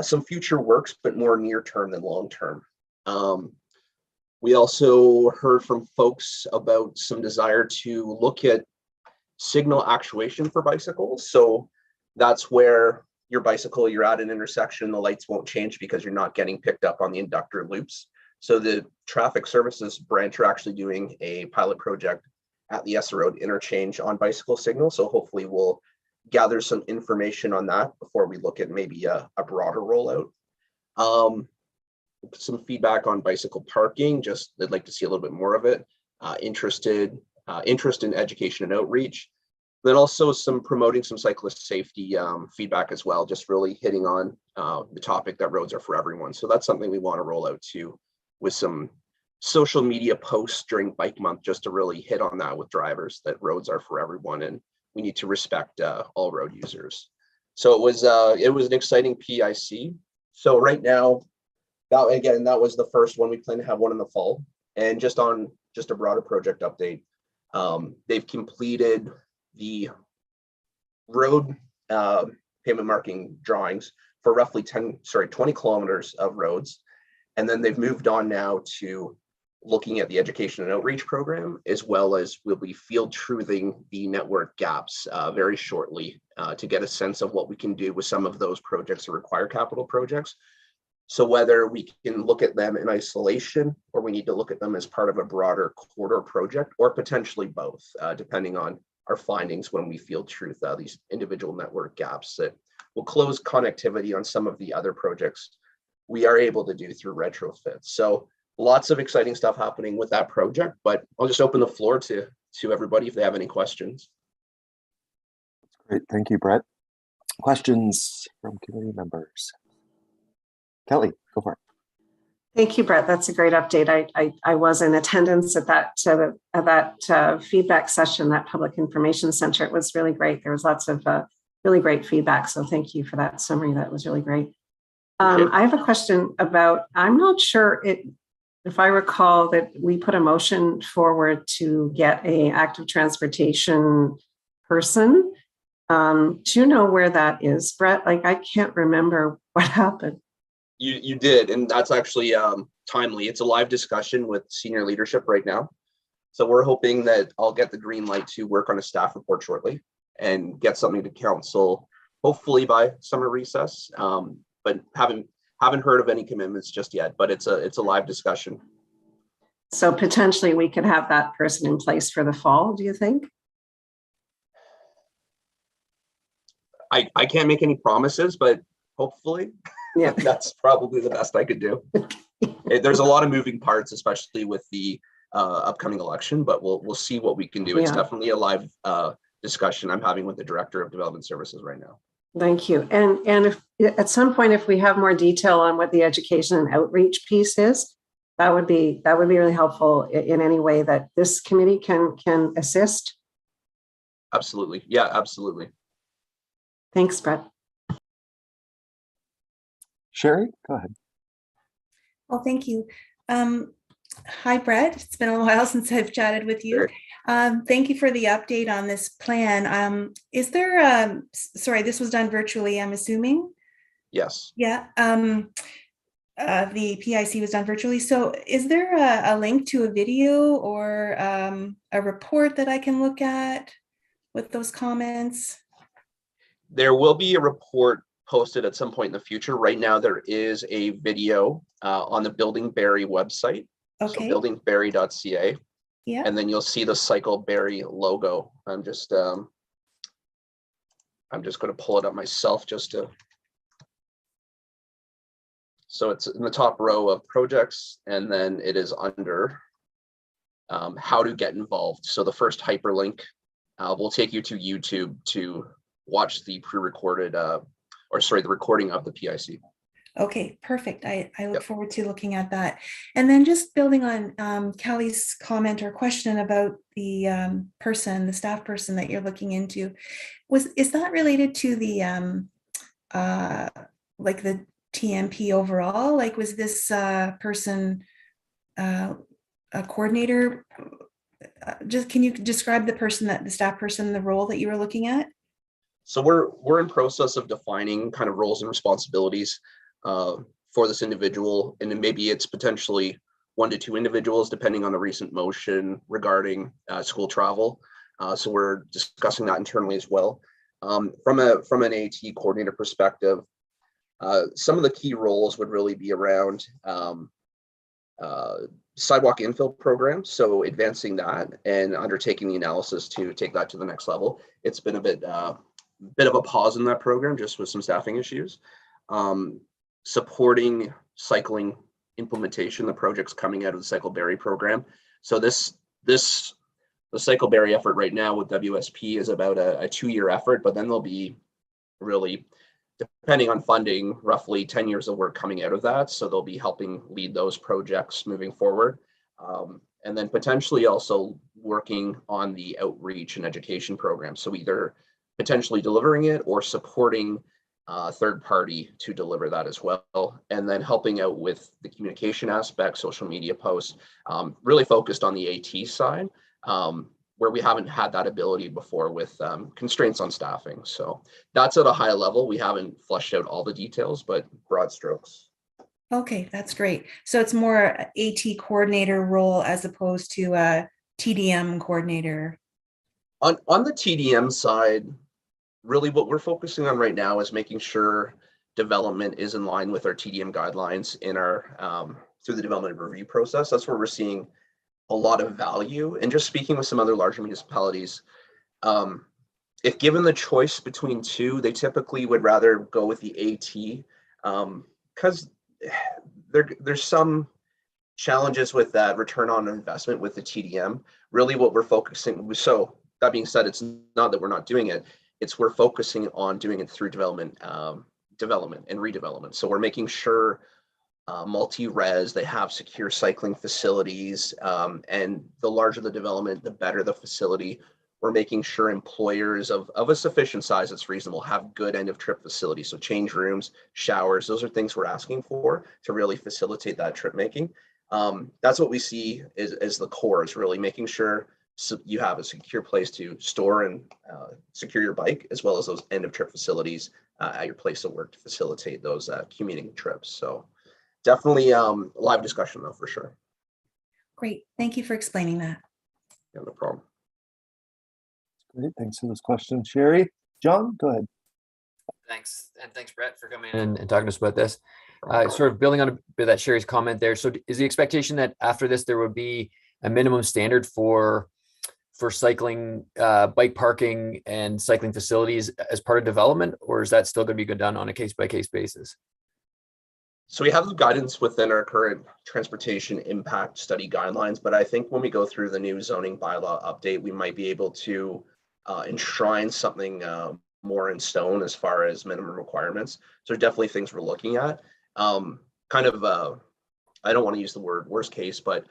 some future works, but more near term than long term. We also heard from folks about some desire to look at signal actuation for bicycles. So that's where your bicycle, you're at an intersection, the lights won't change because you're not getting picked up on the inductor loops. So the traffic services branch are actually doing a pilot project at the Essa Road interchange on bicycle signals. So hopefully we'll gather some information on that before we look at maybe a broader rollout. Some feedback on bicycle parking, just they'd like to see a little bit more of it. Interest in education and outreach. Then also some promoting some cyclist safety feedback as well, just really hitting on the topic that roads are for everyone. So that's something we want to roll out too, with some social media posts during Bike Month, just to really hit on that with drivers, that roads are for everyone and we need to respect all road users. So it was an exciting PIC. So right now, that was the first one. We plan to have one in the fall. And just a broader project update, they've completed the road pavement marking drawings for roughly 20 kilometers of roads. And then they've moved on now to looking at the education and outreach program, as well as we'll be field truthing the network gaps very shortly to get a sense of what we can do with some of those projects that require capital projects. So whether we can look at them in isolation or we need to look at them as part of a broader corridor project, or potentially both, depending on our findings when we field truth these individual network gaps that will close connectivity on some of the other projects we are able to do through retrofits. So lots of exciting stuff happening with that project, but I'll just open the floor to everybody if they have any questions. Great, thank you, Brett. Questions from committee members? Kelly, go for it. Thank you, Brett. That's a great update. I was in attendance at that feedback session, that public information center. It was really great. There was lots of really great feedback. So thank you for that summary. That was really great. I have a question about, I'm not sure if I recall that we put a motion forward to get a active transportation person. Do you know where that is, Brett? Like, I can't remember what happened. You did, and that's actually timely. It's a live discussion with senior leadership right now. So we're hoping that I'll get the green light to work on a staff report shortly and get something to council, hopefully by summer recess. But haven't heard of any commitments just yet, but it's a live discussion. So potentially we could have that person in place for the fall, do you think? I can't make any promises, but hopefully. Yeah. That's probably the best I could do. There's a lot of moving parts, especially with the upcoming election, but we'll see what we can do. It's definitely a live discussion I'm having with the Director of Development Services right now. Thank you. And if at some point, if we have more detail on what the education and outreach piece is, that would be really helpful in any way that this committee can assist. Absolutely. Yeah, absolutely. Thanks, Brett. Sherry, go ahead. Well, thank you. Hi, Brett. It's been a while since I've chatted with you. Sure. Thank you for the update on this plan. Is there, sorry, this was done virtually, I'm assuming? Yes. Yeah. The PIC was done virtually. So is there a link to a video or a report that I can look at with those comments? There will be a report posted at some point in the future. Right now, there is a video on the Building Barrie website. Okay. So buildingbarrie.ca. Yeah. And then you'll see the Cycle Barrie logo. I'm just going to pull it up myself just to. So it's in the top row of projects, and then it is under how to get involved. So the first hyperlink will take you to YouTube to watch the pre-recorded, the recording of the PIC. Okay, perfect. I look forward to looking at that. And then just building on Kelly's comment or question about the the staff person that you're looking into, is that related to the like the TMP overall? Like, was this person a coordinator? Just can you describe the staff person, the role that you were looking at? So we're in process of defining kind of roles and responsibilities for this individual, and then maybe it's potentially 1 to 2 individuals depending on the recent motion regarding school travel. So we're discussing that internally as well. From an AT coordinator perspective, some of the key roles would really be around sidewalk infill programs, so advancing that and undertaking the analysis to take that to the next level. It's been a bit of a pause in that program just with some staffing issues. Supporting cycling implementation, the projects coming out of the Cycle Barrie program. So the Cycle Barrie effort right now with WSP is about a 2-year effort, but then there'll be really, depending on funding, roughly 10 years of work coming out of that. So they'll be helping lead those projects moving forward. And then potentially also working on the outreach and education program. So either potentially delivering it or supporting third party to deliver that as well. And then helping out with the communication aspect, social media posts, really focused on the AT side, where we haven't had that ability before with constraints on staffing. So that's at a high level. We haven't fleshed out all the details, but broad strokes. Okay, that's great. So it's more AT coordinator role as opposed to a TDM coordinator. On the TDM side, really what we're focusing on right now is making sure development is in line with our TDM guidelines in our through the development review process. That's where we're seeing a lot of value. And just speaking with some other larger municipalities, if given the choice between 2, they typically would rather go with the AT because there's some challenges with that return on investment with the TDM. Really what we're focusing, so that being said, it's not that we're not doing it, it's we're focusing on doing it through development and redevelopment. So we're making sure multi-res, they have secure cycling facilities, and the larger the development, the better the facility. We're making sure employers of a sufficient size that's reasonable have good end of trip facilities. So change rooms, showers, those are things we're asking for to really facilitate that trip making. That's what we see as the core, is really making sure you have a secure place to store and secure your bike, as well as those end of trip facilities at your place of work to facilitate those commuting trips. So definitely live discussion though, for sure. Great. Thank you for explaining that. Yeah, no problem. Great. Thanks for those questions, Sherry. John, go ahead. Thanks. And thanks, Brett, for coming in and talking to us about this. Sort of building on a bit of that Sherry's comment there. So is the expectation that after this, there would be a minimum standard for for cycling, bike parking and cycling facilities as part of development, or is that still going to be done on a case-by-case basis? So we have the guidance within our current transportation impact study guidelines, but I think when we go through the new zoning bylaw update, we might be able to enshrine something more in stone as far as minimum requirements. So definitely things we're looking at. Kind of, I don't want to use the word worst case, but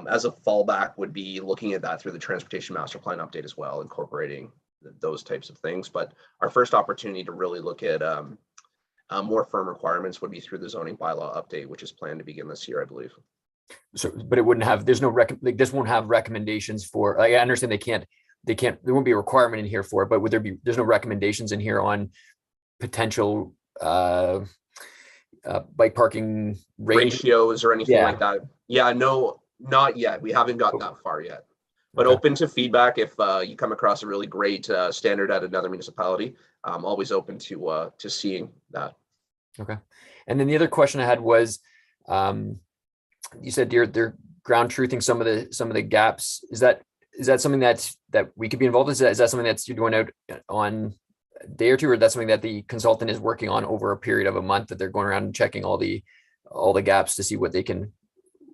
as a fallback would be looking at that through the transportation master plan update as well, incorporating those types of things. But our first opportunity to really look at more firm requirements would be through the zoning bylaw update, which is planned to begin this year, I believe. So, but it wouldn't have, there's no like this won't have recommendations for, like, I understand there won't be a requirement in here for it, but would there be, there's no recommendations in here on potential bike parking ratios or anything like that? Yeah, no, not yet. We haven't got that far yet, but open to feedback. If you come across a really great standard at another municipality, I'm always open to seeing that. Okay. And then the other question I had was, you said they're ground truthing some of the gaps. Is that something that we could be involved in? Is that something that's you're going out on a day or two, or that's something that the consultant is working on over a period of a month, that they're going around and checking all the gaps to see what they can,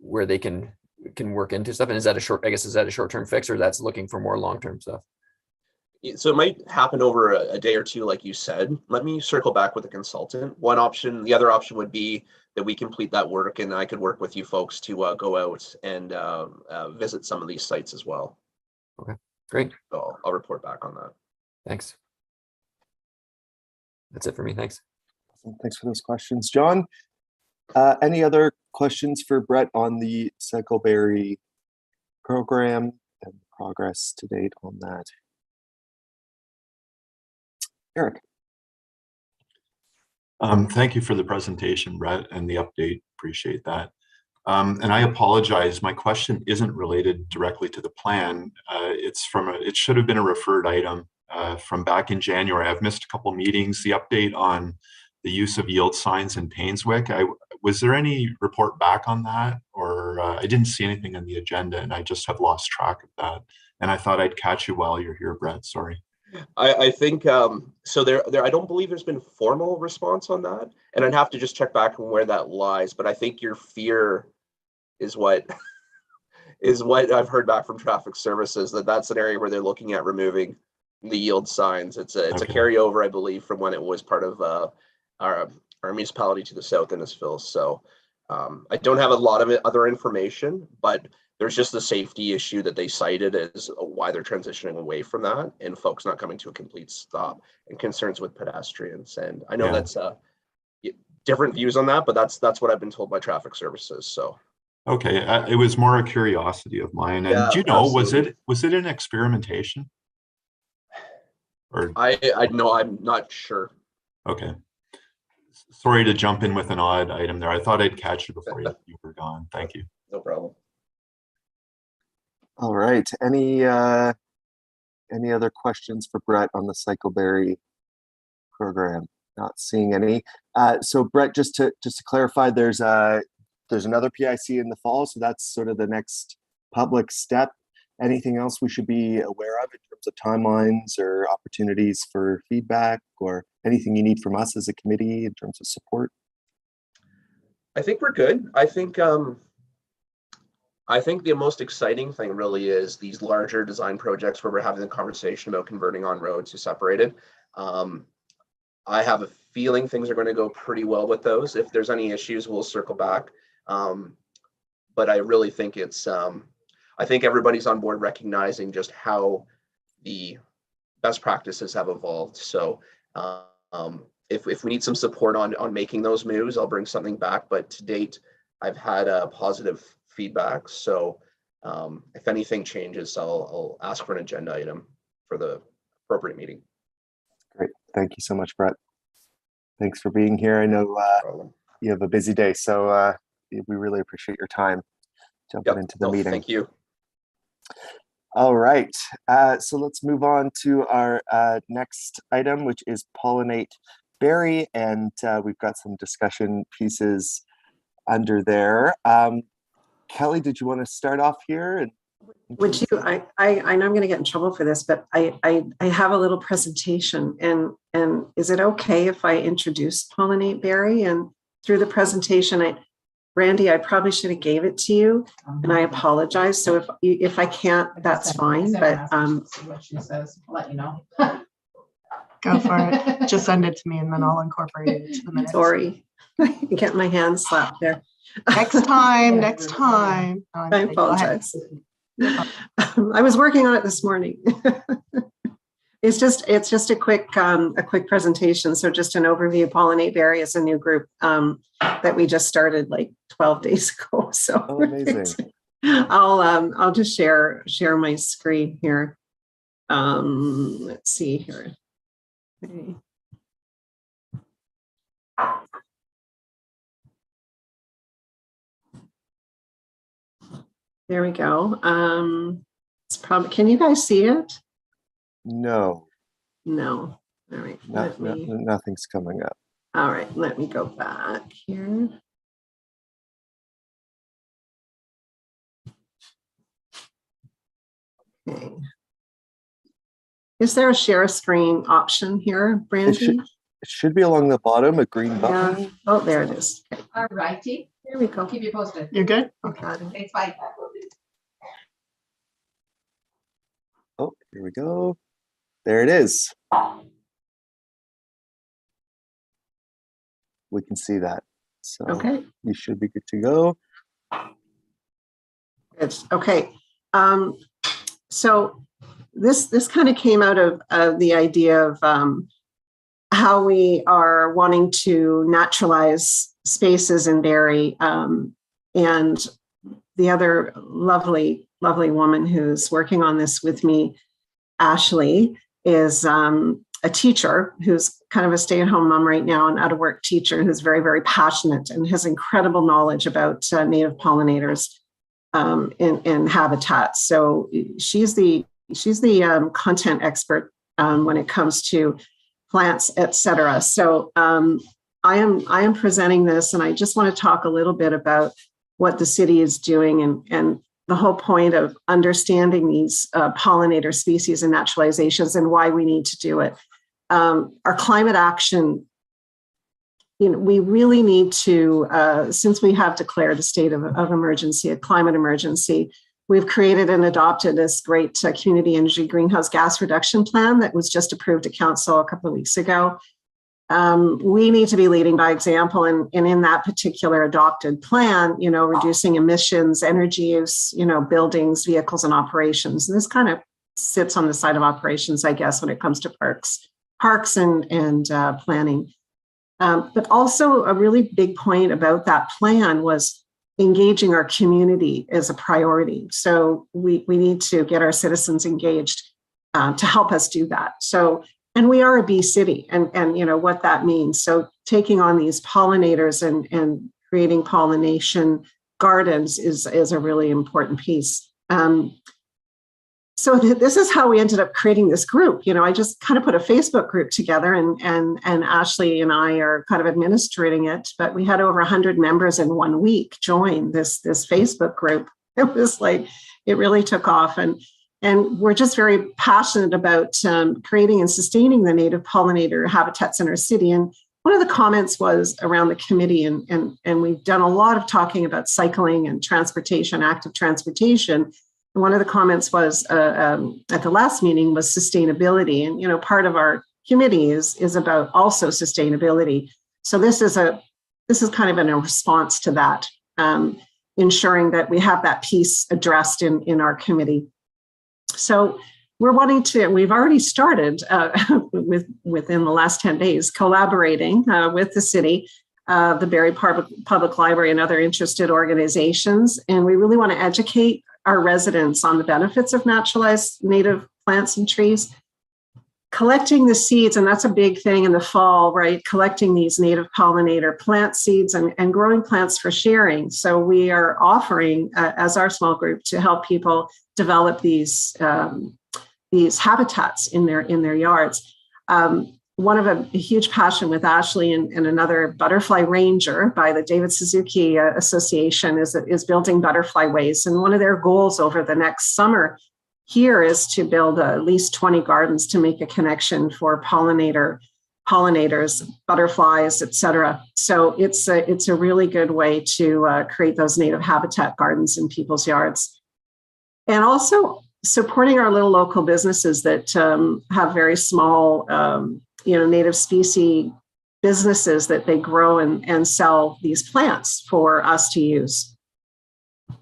where they can work into stuff? And is that a short-term fix, or that's looking for more long-term stuff? So it might happen over a day or two, like you said. Let me circle back with the consultant. One option, the other option would be that we complete that work and I could work with you folks to go out and visit some of these sites as well. Okay, great. So I'll report back on that. Thanks. That's it for me. Thanks. Thanks for those questions, John. Any other questions for Brett on the Sycleberry program and progress to date on that? Eric. Thank you for the presentation, Brett, and the update. Appreciate that. And I apologize, my question isn't related directly to the plan. It should have been a referred item from back in January. I've missed a couple meetings. The update on the use of yield signs in Painswick. Was there any report back on that, or I didn't see anything on the agenda, and I just have lost track of that. And I thought I'd catch you while you're here, Brett. Sorry. I think so. There. I don't believe there's been formal response on that, and I'd have to just check back on where that lies. But I think your fear is what I've heard back from traffic services, that's an area where they're looking at removing the yield signs. It's a carryover, I believe, from when it was part of our municipality to the south, Innisfil. So I don't have a lot of other information, but there's just the safety issue that they cited as why they're transitioning away from that, and folks not coming to a complete stop, and concerns with pedestrians. And I know that's different views on that, but that's what I've been told by traffic services. So okay, it was more a curiosity of mine. And do you know, absolutely. was it an experimentation? Or I know, I'm not sure. Okay. Sorry to jump in with an odd item there. I thought I'd catch you before you were gone. Thank you. No problem. All right. Any other questions for Brett on the Sycleberry program? Not seeing any. So Brett, just to clarify, there's another PIC in the fall, so that's sort of the next public step. Anything else we should be aware of in terms of timelines or opportunities for feedback, or anything you need from us as a committee in terms of support? I think we're good. I think the most exciting thing really is these larger design projects where we're having the conversation about converting on roads to separated. I have a feeling things are going to go pretty well with those. If there's any issues, we'll circle back. But I really think I think everybody's on board recognizing just how the best practices have evolved. So if we need some support on making those moves, I'll bring something back. But to date, I've had positive feedback. So if anything changes, I'll ask for an agenda item for the appropriate meeting. Great. Thank you so much, Brett. Thanks for being here. I know you have a busy day, so we really appreciate your time jumping into the meeting. Thank you. All right. So let's move on to our next item, which is Pollinate Berry, and we've got some discussion pieces under there. Kelly, did you want to start off here and Would you, I know I'm going to get in trouble for this, but I have a little presentation, and is it okay if I introduce Pollinate Berry? And through the presentation, Brandy, I probably should have gave it to you, and I apologize. So if I can't, that's fine. But what she says, I'll let you know. Go for it. Just send it to me, and then I'll incorporate it into the minutes. Sorry, get my hand slapped there. Next time. Next time. No, I apologize. I was working on it this morning. It's just a quick presentation. So just an overview. Pollinate Berry is a new group that we just started like 12 days ago. So amazing. I'll just share my screen here. Let's see here. Okay. There we go. It's probably, can you guys see it? No. No. All right. Nothing's coming up. All right. Let me go back here. Okay. Is there a share screen option here, Brandy? It should be along the bottom, a green button. Yeah. Oh, there it is. Okay. All righty. There we go. Keep you posted. You're good? Okay. Thanks, bye. Oh, here we go. There it is. We can see that. So okay. You should be good to go. It's okay. So this kind of came out of the idea of how we are wanting to naturalize spaces in Barrie, and the other lovely woman who's working on this with me, Ashley, is a teacher who's kind of a stay-at-home mom right now, an out-of-work teacher who's very, very passionate and has incredible knowledge about native pollinators and habitats. So she's the content expert when it comes to plants, etc. So I am presenting this, and I just want to talk a little bit about what the city is doing and the whole point of understanding these pollinator species and naturalizations and why we need to do it. Our climate action, we really need to, since we have declared a state of emergency, a climate emergency, we've created and adopted this great community energy greenhouse gas reduction plan that was just approved at council a couple of weeks ago. We need to be leading by example, and in that particular adopted plan, reducing emissions, energy use, buildings, vehicles, and operations. And this kind of sits on the side of operations, I guess, when it comes to parks and planning. But also a really big point about that plan was engaging our community as a priority. So we need to get our citizens engaged to help us do that. So, and we are a bee city, and what that means. So taking on these pollinators and creating pollination gardens is a really important piece. So this is how we ended up creating this group. I just kind of put a Facebook group together, and Ashley and I are kind of administrating it, but we had over 100 members in 1 week join this Facebook group. It was like, it really took off. And we're just very passionate about creating and sustaining the native pollinator habitats in our city. And one of the comments was around the committee, and we've done a lot of talking about cycling and transportation, active transportation. And one of the comments was at the last meeting was sustainability. And, part of our committee is about also sustainability. So this is kind of in a response to that, ensuring that we have that piece addressed in our committee. So we've already started within the last 10 days, collaborating with the city, the Barrie Public Library, and other interested organizations. And we really want to educate our residents on the benefits of naturalized native plants and trees, collecting the seeds. And that's a big thing in the fall, right? Collecting these native pollinator plant seeds and growing plants for sharing. So we are offering, as our small group, to help people develop these habitats in their yards. a huge passion with Ashley and another butterfly ranger by the David Suzuki Association is building butterfly ways. And one of their goals over the next summer here is to build at least 20 gardens to make a connection for pollinators, butterflies, etc. So it's a really good way to create those native habitat gardens in people's yards. And also supporting our little local businesses that have very small, native species businesses that they grow and sell these plants for us to use.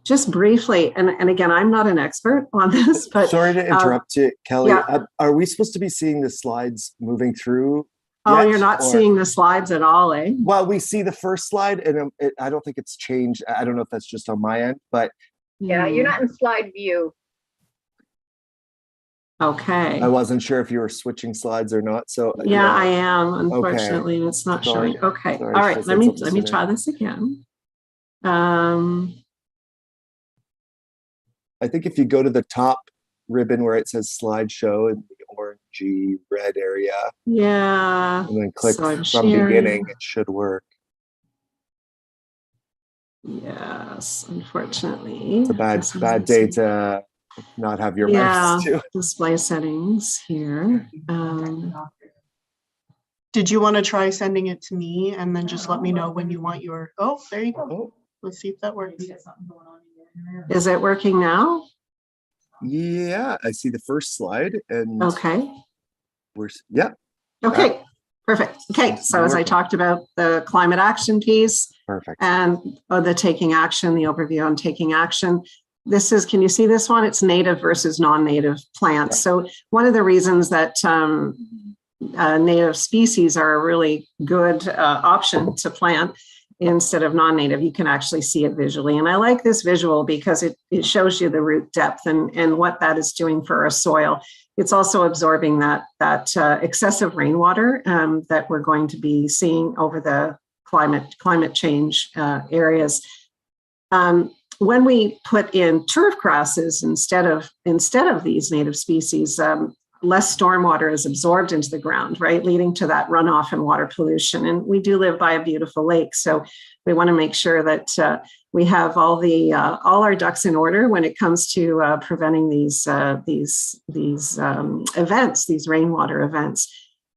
Just briefly, and again, I'm not an expert on this, but sorry to interrupt you, Kelly. Yeah. Are we supposed to be seeing the slides moving through? Oh, you're not seeing the slides at all, eh? Well, we see the first slide, and I don't think it's changed. I don't know if that's just on my end, but yeah, you're not in slide view. Okay. I wasn't sure if you were switching slides or not. So yeah, I am. Unfortunately, okay. It's not showing. Okay. Sorry, all right. Let me try this again. I think if you go to the top ribbon where it says slideshow in the orangey red area. Yeah. And then click so from beginning, it should work. Yes, unfortunately. It's a bad day to not have your mouse too. Display settings here. Did you want to try sending it to me and then just let me know when you want your, oh, there you go. Let's see if that works. Is it working now? Yeah, I see the first slide and okay. Okay, perfect. Okay, so as I talked about the climate action piece, perfect, and the taking action, the overview on taking action. This is, can you see this one? It's native versus non-native plants. So one of the reasons that native species are a really good option to plant instead of non-native, you can actually see it visually. And I like this visual because it shows you the root depth and what that is doing for our soil. It's also absorbing that excessive rainwater that we're going to be seeing over the climate change areas. When we put in turf grasses instead of these native species, less stormwater is absorbed into the ground, right, leading to that runoff and water pollution. And we do live by a beautiful lake, so we want to make sure that we have all our ducks in order when it comes to preventing these events, these rainwater events.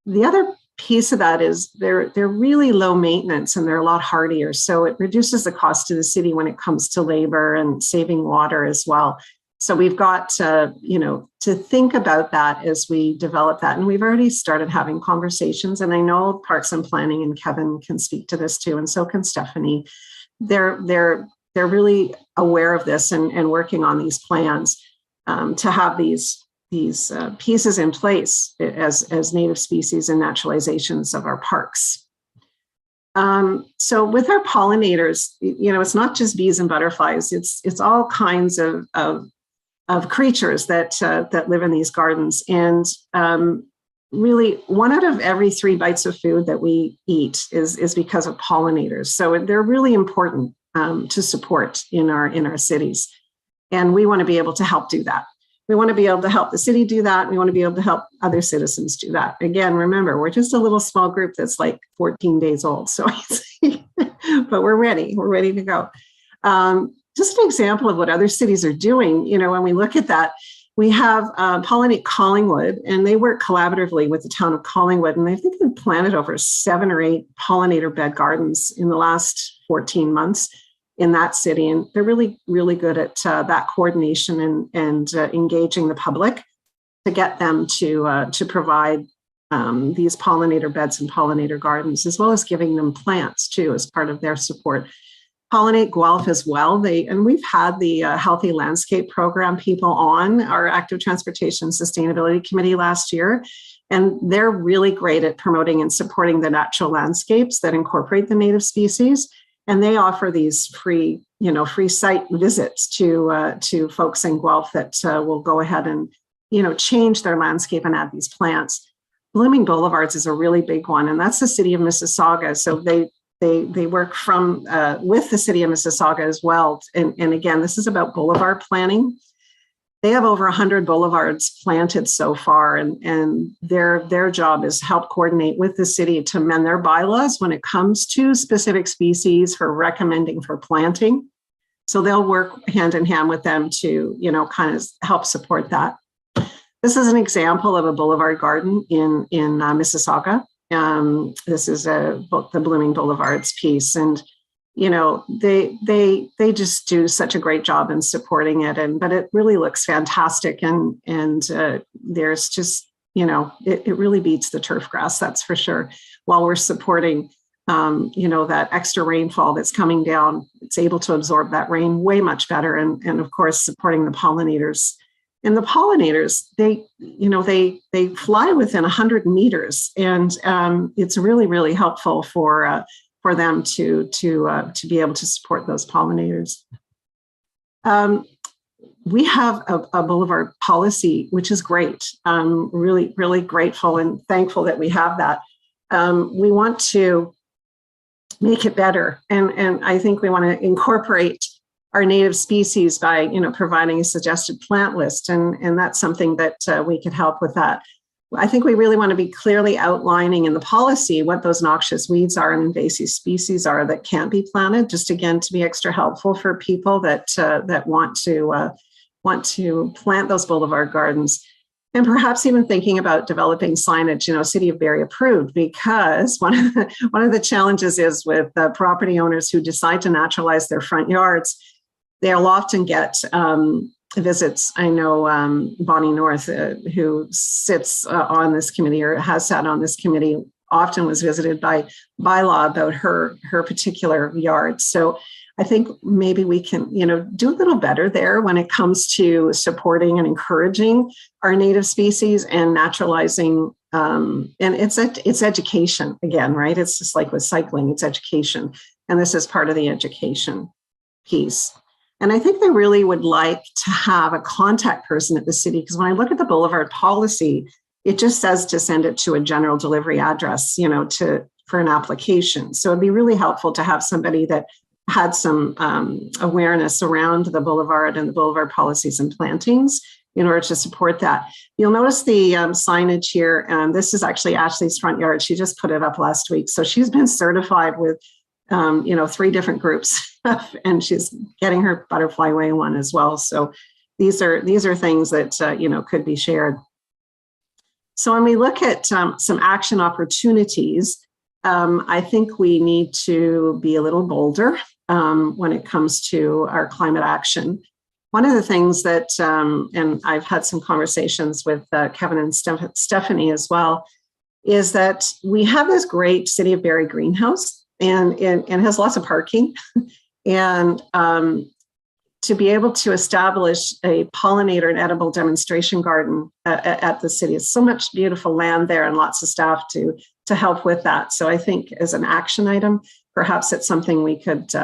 The other piece of that is they're really low maintenance and they're a lot hardier, so it reduces the cost to the city when it comes to labor and saving water as well. So we've got to think about that as we develop that. And we've already started having conversations. And I know Parks and Planning and Kevin can speak to this too, and so can Stephanie. They're really aware of this and working on these plans to have these pieces in place as native species and naturalizations of our parks. So with our pollinators, it's not just bees and butterflies. It's all kinds of creatures that live in these gardens. And really 1 out of every 3 bites of food that we eat is because of pollinators. So they're really important to support in our cities. And we want to be able to help do that. We want to be able to help the city do that. We want to be able to help other citizens do that. Again, remember, we're just a little small group that's like 14 days old. So, but we're ready. We're ready to go. Just an example of what other cities are doing, when we look at that, we have Pollinate Collingwood, and they work collaboratively with the town of Collingwood, and I think they've planted over 7 or 8 pollinator bed gardens in the last 14 months in that city, and they're really, really good at that coordination and engaging the public to get them to provide these pollinator beds and pollinator gardens, as well as giving them plants too as part of their support. Pollinate Guelph as well. And we've had the Healthy Landscape Program people on our Active Transportation Sustainability Committee last year. And they're really great at promoting and supporting the natural landscapes that incorporate the native species. And they offer these free site visits to folks in Guelph that will go ahead and, change their landscape and add these plants. Blooming Boulevards is a really big one, and that's the city of Mississauga. So they work with the city of Mississauga as well. And again, this is about boulevard planning. They have over 100 boulevards planted so far, and their job is help coordinate with the city to amend their bylaws when it comes to specific species for recommending for planting. So they'll work hand in hand with them to, kind of help support that. This is an example of a boulevard garden in Mississauga. This is the Blooming Boulevards piece, and they just do such a great job in supporting it, but it really looks fantastic, and there's just it really beats the turf grass, that's for sure. While we're supporting that extra rainfall that's coming down, it's able to absorb that rain way much better, and of course supporting the pollinators. And the pollinators, they fly within 100 meters, and it's really, really helpful for them to be able to support those pollinators. We have a boulevard policy, which is great. Really, really grateful and thankful that we have that. We want to make it better, and I think we want to incorporate our native species by providing a suggested plant list, and that's something that we could help with that. I think we really want to be clearly outlining in the policy what those noxious weeds are and invasive species are that can't be planted, just again to be extra helpful for people that want to plant those boulevard gardens. And perhaps even thinking about developing signage, City of Barrie approved, because one of the challenges is with property owners who decide to naturalize their front yards, they'll often get visits. I know Bonnie North, who sits on this committee or has sat on this committee, often was visited by law about her particular yard. So I think maybe we can, do a little better there when it comes to supporting and encouraging our native species and naturalizing. And it's education again, right? It's just like with cycling, it's education. And this is part of the education piece. And I think they really would like to have a contact person at the city, because when I look at the boulevard policy, it just says to send it to a general delivery address, for an application. So it'd be really helpful to have somebody that had some awareness around the boulevard and the boulevard policies and plantings in order to support that. You'll notice the signage here, and this is actually Ashley's front yard. She just put it up last week. So she's been certified with 3 different groups, and she's getting her Butterfly Way one as well. So these are things that could be shared. So when we look at some action opportunities, I think we need to be a little bolder when it comes to our climate action. One of the things that, and I've had some conversations with Kevin and Stephanie as well, is that we have this great City of Barrie greenhouse, and has lots of parking. And to be able to establish a pollinator and edible demonstration garden at the city, it's so much beautiful land there and lots of staff to help with that. So I think as an action item, perhaps it's something we could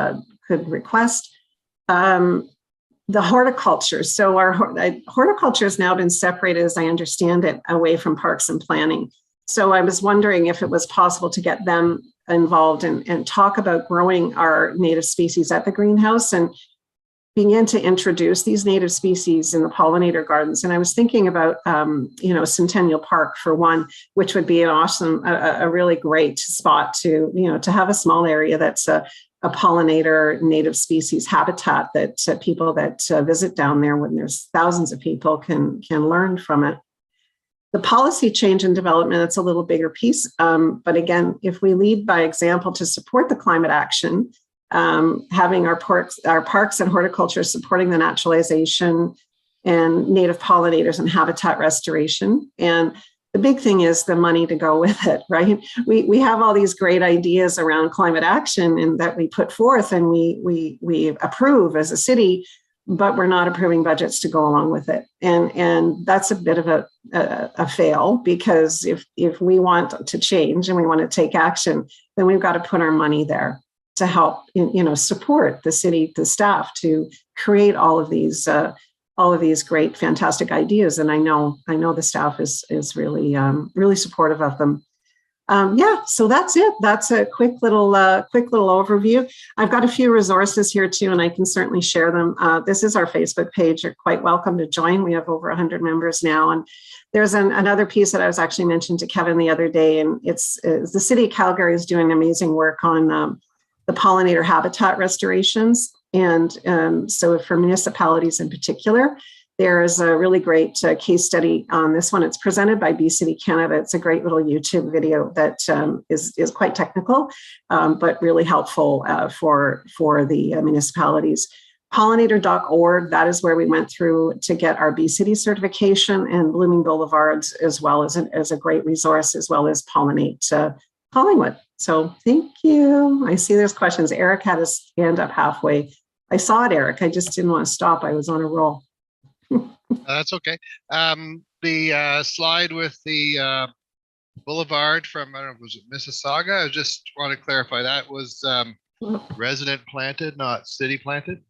request. The horticulture. So our horticulture has now been separated, as I understand it, away from parks and planning. So I was wondering if it was possible to get them involved and talk about growing our native species at the greenhouse and begin to introduce these native species in the pollinator gardens. And I was thinking about, Centennial Park for one, which would be an awesome, a really great spot to have a small area that's a pollinator native species habitat that people that visit down there, when there's thousands of people, can learn from it. The policy change and development, it's a little bigger piece. But again, if we lead by example to support the climate action, having our parks and horticulture supporting the naturalization and native pollinators and habitat restoration. And the big thing is the money to go with it, right? We have all these great ideas around climate action and that we put forth and we approve as a city, but we're not approving budgets to go along with it. And that's a bit of a fail, because if we want to change and we want to take action, then we've got to put our money there to help, support the city, the staff to create all of these great, fantastic ideas. And I know the staff is really, really supportive of them. Yeah, so that's it. That's a quick little overview. I've got a few resources here too, and I can certainly share them. This is our Facebook page. You're quite welcome to join. We have over 100 members now, and there's another piece that I was actually mentioned to Kevin the other day, and it's the City of Calgary is doing amazing work on the pollinator habitat restorations, and so for municipalities in particular. There is a really great case study on this one. It's presented by City Canada. It's a great little YouTube video that is quite technical, but really helpful for the municipalities. Pollinator.org, that is where we went through to get our City certification, and Blooming Boulevards as well as a great resource, as well as Pollinate Collingwood. So thank you. I see there's questions. Eric had his hand up halfway. I saw it, Eric. I just didn't want to stop. I was on a roll. That's okay. The slide with the boulevard from, I don't know, was it Mississauga? I just want to clarify that was resident planted, not city planted.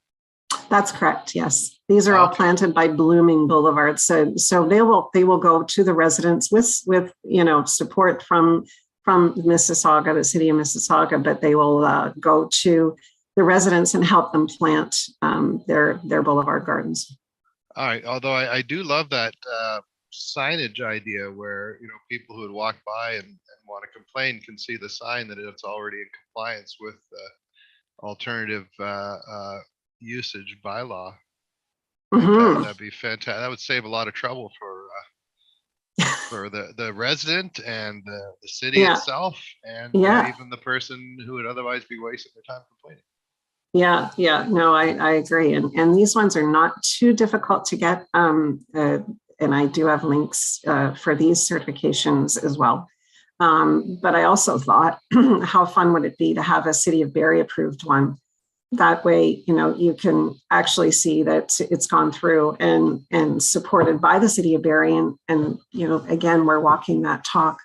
That's correct. Yes, these are all planted by Blooming Boulevard. So they will go to the residents with support from Mississauga, the city of Mississauga, but they will go to the residents and help them plant their boulevard gardens. All right. Although I do love that signage idea where, people who would walk by and want to complain can see the sign that it's already in compliance with alternative usage bylaw. That'd be fantastic. That would save a lot of trouble for the resident and the city itself, and even the person who would otherwise be wasting their time complaining. Yeah, no, I agree. And these ones are not too difficult to get. And I do have links for these certifications as well. But I also thought, how fun would it be to have a City of Barrie approved one? That way, you can actually see that it's gone through and supported by the City of Barrie. And again, we're walking that talk.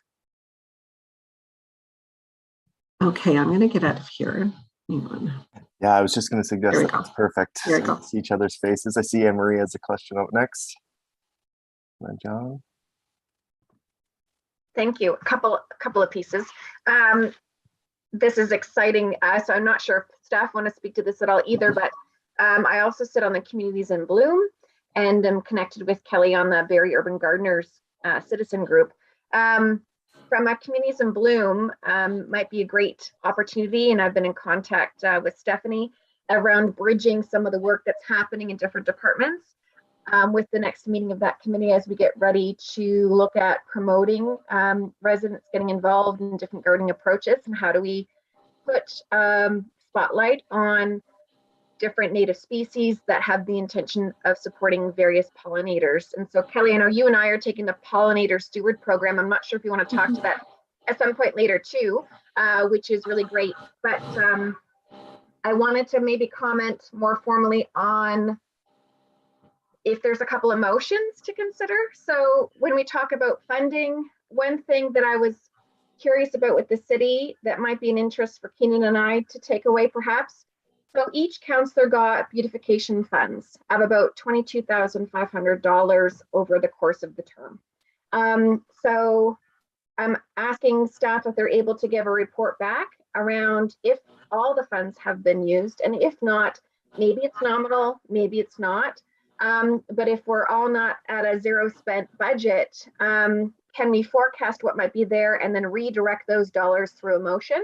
Okay, I'm going to get out of here. Hang on. Yeah, I was just going to suggest that's perfect. There we go. See each other's faces. I see Anne-Marie has a question out next. John. Thank you. A couple of pieces. This is exciting. So I'm not sure if staff want to speak to this at all either, but I also sit on the Communities in Bloom, and I'm connected with Kelly on the Barrie Urban Gardeners citizen group. From a Communities in Bloom might be a great opportunity, and I've been in contact with Stephanie around bridging some of the work that's happening in different departments with the next meeting of that committee as we get ready to look at promoting residents getting involved in different gardening approaches, and how do we put spotlight on different native species that have the intention of supporting various pollinators. And so Kelly, I know you and I are taking the Pollinator Steward Program. I'm not sure if you want to talk to that at some point later too, which is really great. But I wanted to maybe comment more formally on if there's a couple of motions to consider. So when we talk about funding, one thing that I was curious about with the city that might be an interest for Keenan and I to take away perhaps. So each councillor got beautification funds of about $22,500 over the course of the term. So I'm asking staff if they're able to give a report back around if all the funds have been used, and if not, maybe it's nominal, maybe it's not. But if we're all not at a zero spent budget, can we forecast what might be there and then redirect those dollars through a motion?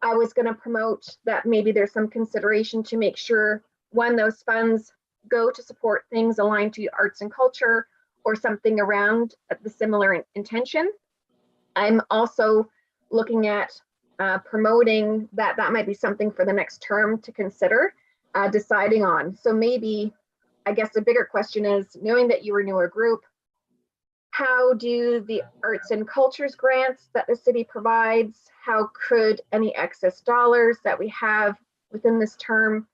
I was going to promote that maybe there's some consideration to make sure, one, those funds go to support things aligned to arts and culture or something around the similar intention. I'm also looking at promoting that might be something for the next term to consider deciding on. So maybe, I guess the bigger question is, knowing that you renew a group, how do the arts and cultures grants that the city provides, how could any excess dollars that we have within this term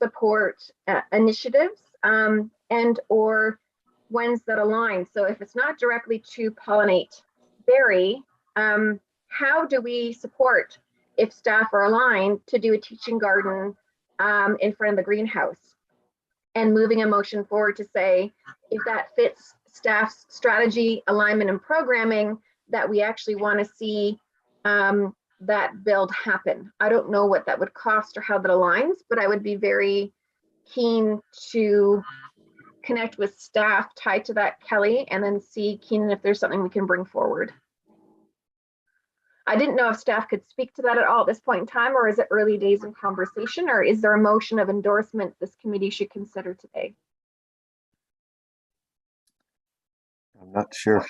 support initiatives and or ones that align? So if it's not directly to Pollinate Barrie, how do we support if staff are aligned to do a teaching garden in front of the greenhouse? And moving a motion forward to say, if that fits staff's strategy, alignment, and programming, that we actually want to see that build happen. I don't know what that would cost or how that aligns, but I would be very keen to connect with staff tied to that, Kelly, and then see, Keenan, if there's something we can bring forward. I didn't know if staff could speak to that at all at this point in time, or is it early days in conversation, or is there a motion of endorsement this committee should consider today? I'm not sure.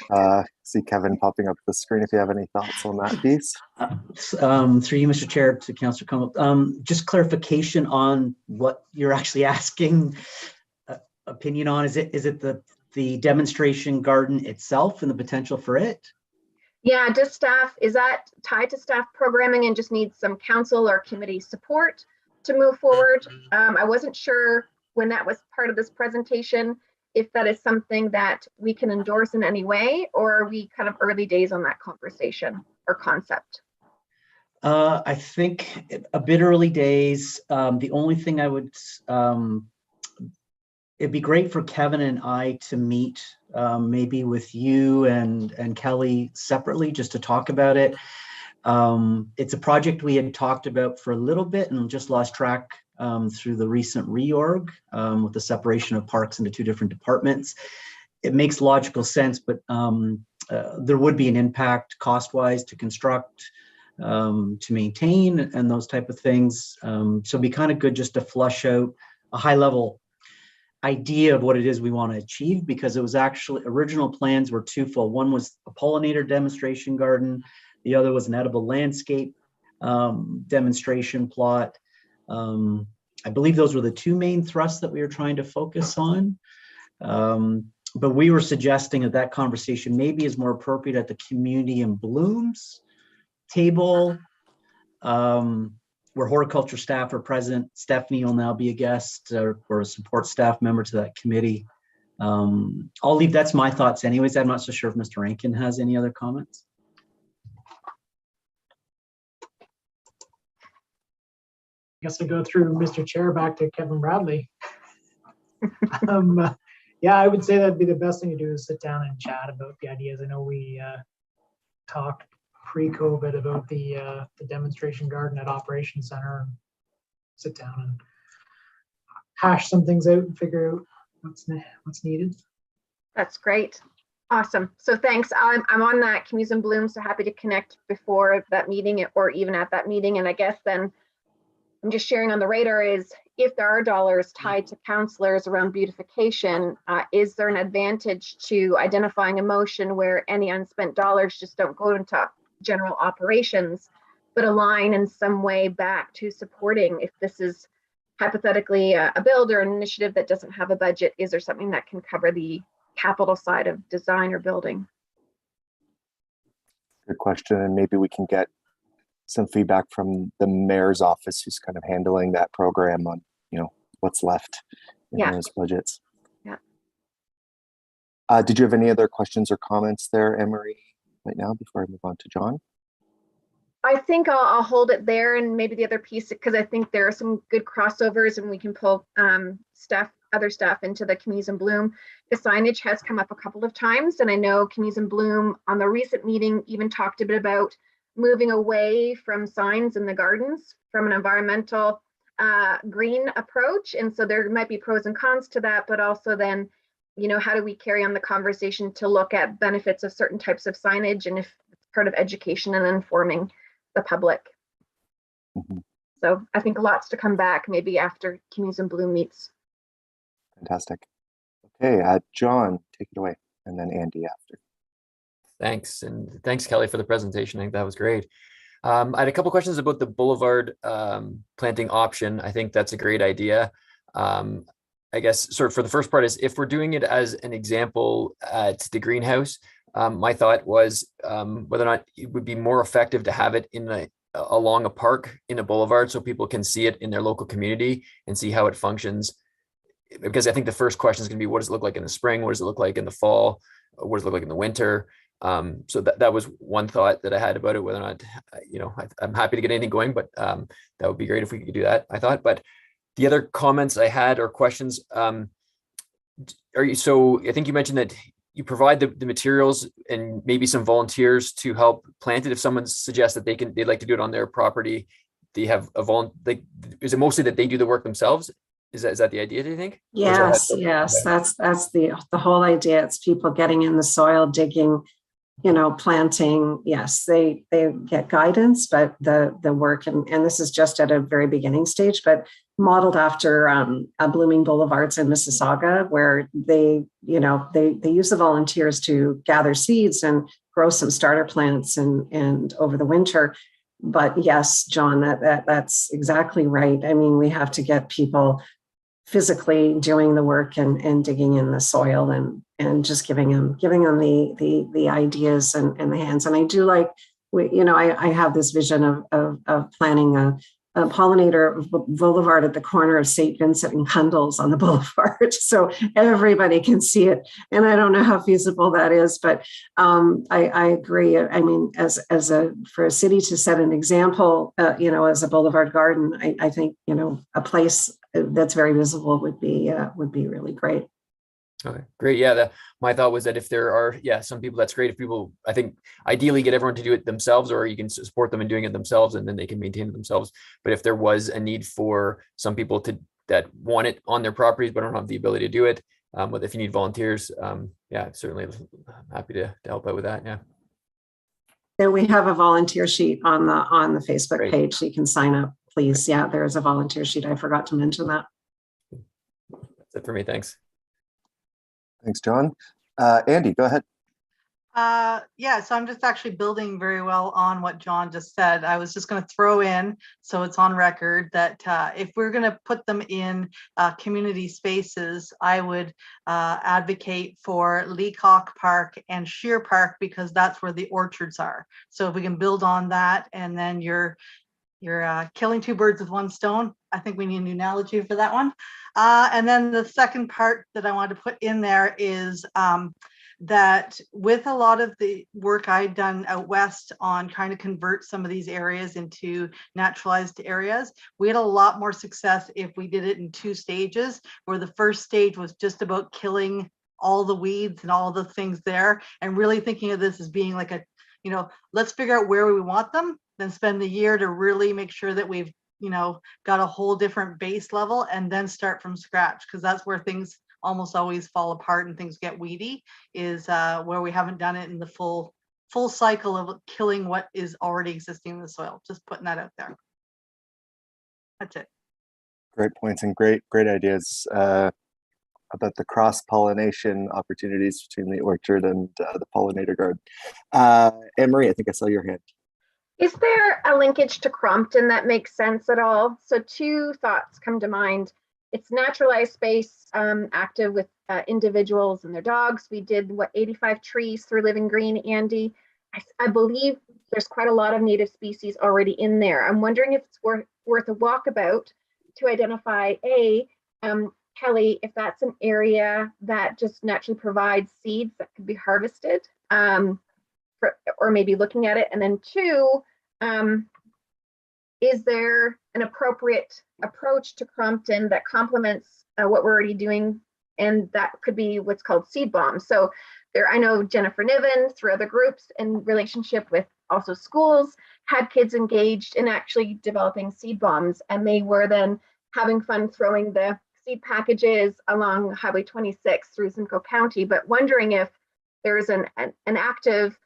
See Kevin popping up the screen if you have any thoughts on that piece. Through you, Mr. Chair, to Councillor Cumble, just clarification on what you're actually asking opinion on. Is it the demonstration garden itself and the potential for it? Yeah, does staff, is that tied to staff programming and just needs some council or committee support to move forward? I wasn't sure when that was part of this presentation, if that is something that we can endorse in any way, or are we kind of early days on that conversation or concept? I think a bit early days. The only thing I would, it'd be great for Kevin and I to meet maybe with you and Kelly separately just to talk about it. It's a project we had talked about for a little bit and just lost track through the recent reorg with the separation of parks into two different departments. It makes logical sense, but there would be an impact cost-wise to construct, to maintain, and those type of things. So it'd be kind of good just to flush out a high-level idea of what it is we want to achieve, because it was actually, original plans were twofold. One was a pollinator demonstration garden. The other was an edible landscape demonstration plot. I believe those were the two main thrusts that we were trying to focus on. But we were suggesting that conversation maybe is more appropriate at the Community in Blooms table, where horticulture staff are present. Stephanie will now be a guest or a support staff member to that committee. I'll leave, that's my thoughts anyways. I'm not so sure if Mr. Rankin has any other comments. I guess I go through Mr. Chair back to Kevin Bradley. Yeah, I would say that'd be the best thing to do is sit down and chat about the ideas. I know we talked pre-COVID about the demonstration garden at Operations Center, and sit down and hash some things out and figure out what's needed. That's great. Awesome. So thanks. I'm on that Communities in Bloom, so happy to connect before that meeting or even at that meeting. And I guess then I'm just sharing on the radar is if there are dollars tied to councillors around beautification, is there an advantage to identifying a motion where any unspent dollars just don't go into general operations, but align in some way back to supporting, if this is hypothetically a build or an initiative that doesn't have a budget, is there something that can cover the capital side of design or building? Good question, and maybe we can get some feedback from the mayor's office, who's kind of handling that program on, what's left in those budgets. Yeah. Did you have any other questions or comments there, Emery, right now before I move on to John? I think I'll hold it there, and maybe the other piece, because I think there are some good crossovers and we can pull other stuff into the Communities in Bloom. The signage has come up a couple of times, and I know Communities in Bloom on the recent meeting even talked a bit about moving away from signs in the gardens from an environmental green approach. And so there might be pros and cons to that, but also then, how do we carry on the conversation to look at benefits of certain types of signage, and if it's part of education and informing the public. Mm-hmm. So I think lots to come back maybe after Communities in Bloom meets. Fantastic. Okay, John, take it away, and then Andy after. Thanks, and thanks, Kelly, for the presentation. I think that was great. I had a couple questions about the boulevard planting option. I think that's a great idea. I guess sort of for the first part is if we're doing it as an example at the greenhouse, my thought was whether or not it would be more effective to have it in along a park in a boulevard so people can see it in their local community and see how it functions. Because I think the first question is going to be, what does it look like in the spring? What does it look like in the fall? What does it look like in the winter? So that was one thought that I had about it, whether or not, I'm happy to get anything going, but that would be great if we could do that, I thought. But the other comments I had or questions, so I think you mentioned that you provide the materials and maybe some volunteers to help plant it. If someone suggests that they'd like to do it on their property, they have is it mostly that they do the work themselves? Is that the idea, do you think? Yes, yes, that's the whole idea. It's people getting in the soil, digging, planting. Yes, they get guidance, but the work, and this is just at a very beginning stage, but modeled after blooming boulevards in Mississauga, where they use the volunteers to gather seeds and grow some starter plants and over the winter. But yes, John, that's exactly right. I mean, we have to get people physically doing the work and digging in the soil and just giving them the ideas and the hands. And I do like, I have this vision of planning a pollinator boulevard at the corner of St. Vincent and Cundall's on the boulevard, so everybody can see it. And I don't know how feasible that is, but I agree. I mean, for a city to set an example, as a boulevard garden, I think a place that's very visible would be really great. Okay, great. Yeah, my thought was that if there are, some people, that's great. If people, I think, ideally get everyone to do it themselves, or you can support them in doing it themselves, and then they can maintain it themselves. But if there was a need for some people that want it on their properties but don't have the ability to do it, but if you need volunteers, certainly happy to help out with that. Yeah. And we have a volunteer sheet on the Facebook Great. page, so you can sign up, please. Yeah, there is a volunteer sheet. I forgot to mention that. That's it for me. Thanks. Thanks, John. Andy, go ahead. So I'm just actually building very well on what John just said. I was just going to throw in, so it's on record, that if we're going to put them in community spaces, I would advocate for Leacock Park and Sheer Park, because that's where the orchards are. So if we can build on that, and then you're killing two birds with one stone. I think we need a new analogy for that one. And then the second part that I wanted to put in there is that with a lot of the work I'd done out west on trying to convert some of these areas into naturalized areas, we had a lot more success if we did it in 2 stages, where the first stage was just about killing all the weeds and all the things there, and really thinking of this as being like let's figure out where we want them, then spend the year to really make sure that we've got a whole different base level, and then start from scratch, because that's where things almost always fall apart and things get weedy, is where we haven't done it in the full cycle of killing what is already existing in the soil. Just putting that out there. That's it. Great points and great ideas about the cross-pollination opportunities between the orchard and the pollinator garden. Anne-Marie, I think I saw your hand. Is there a linkage to Crompton that makes sense at all? So 2 thoughts come to mind. It's naturalized space, active with individuals and their dogs. We did 85 trees through Living Green, Andy. I believe there's quite a lot of native species already in there. I'm wondering if it's worth a walkabout to identify Kelly, if that's an area that just naturally provides seeds that could be harvested, or maybe looking at it. And then 2, is there an appropriate approach to Crompton that complements what we're already doing? And that could be what's called seed bombs. So I know Jennifer Niven, through other groups in relationship with also schools, had kids engaged in actually developing seed bombs. And they were then having fun throwing the seed packages along Highway 26 through Simcoe County, but wondering if there's an active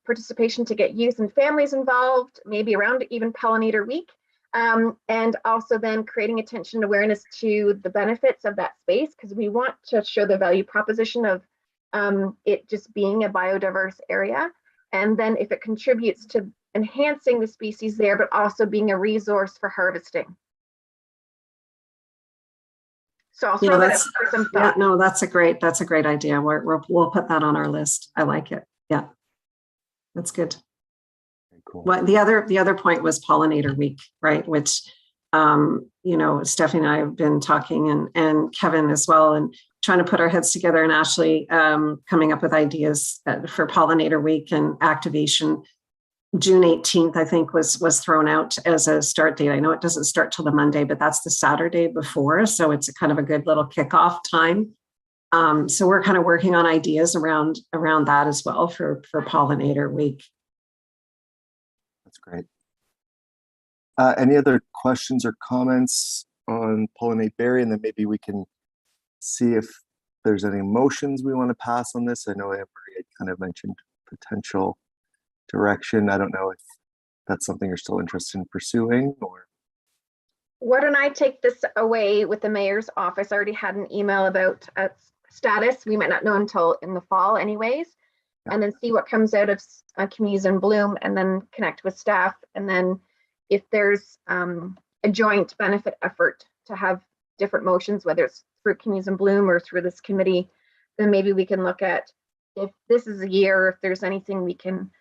participation to get youth and families involved, maybe around even Pollinator Week, and also then creating attention and awareness to the benefits of that space, because we want to show the value proposition of it just being a biodiverse area. And then if it contributes to enhancing the species there, but also being a resource for harvesting. So I'll throw that up for some thought. No, that's a great idea. We'll put that on our list. I like it. Yeah, that's good. Cool. Well, the other point was Pollinator Week, right? Which, Stephanie and I have been talking, and Kevin as well, and trying to put our heads together, and Ashley coming up with ideas for Pollinator Week and activation. June 18th, I think, was thrown out as a start date. I know it doesn't start till the Monday, but that's the Saturday before. So it's a kind of a good little kickoff time So we're kind of working on ideas around that as well for Pollinator Week. That's great. Any other questions or comments on Pollinate Berry? And then maybe we can see if there's any motions we want to pass on this. I know Anne-Marie had kind of mentioned potential direction. I don't know if that's something you're still interested in pursuing, or. Why don't I take this away with the mayor's office? I already had an email about status. We might not know until in the fall anyways, and then see what comes out of Communities in Bloom, and then connect with staff. And then if there's a joint benefit effort to have different motions, whether it's through Communities in Bloom or through this committee, then maybe we can look at if this is a year, if there's anything we can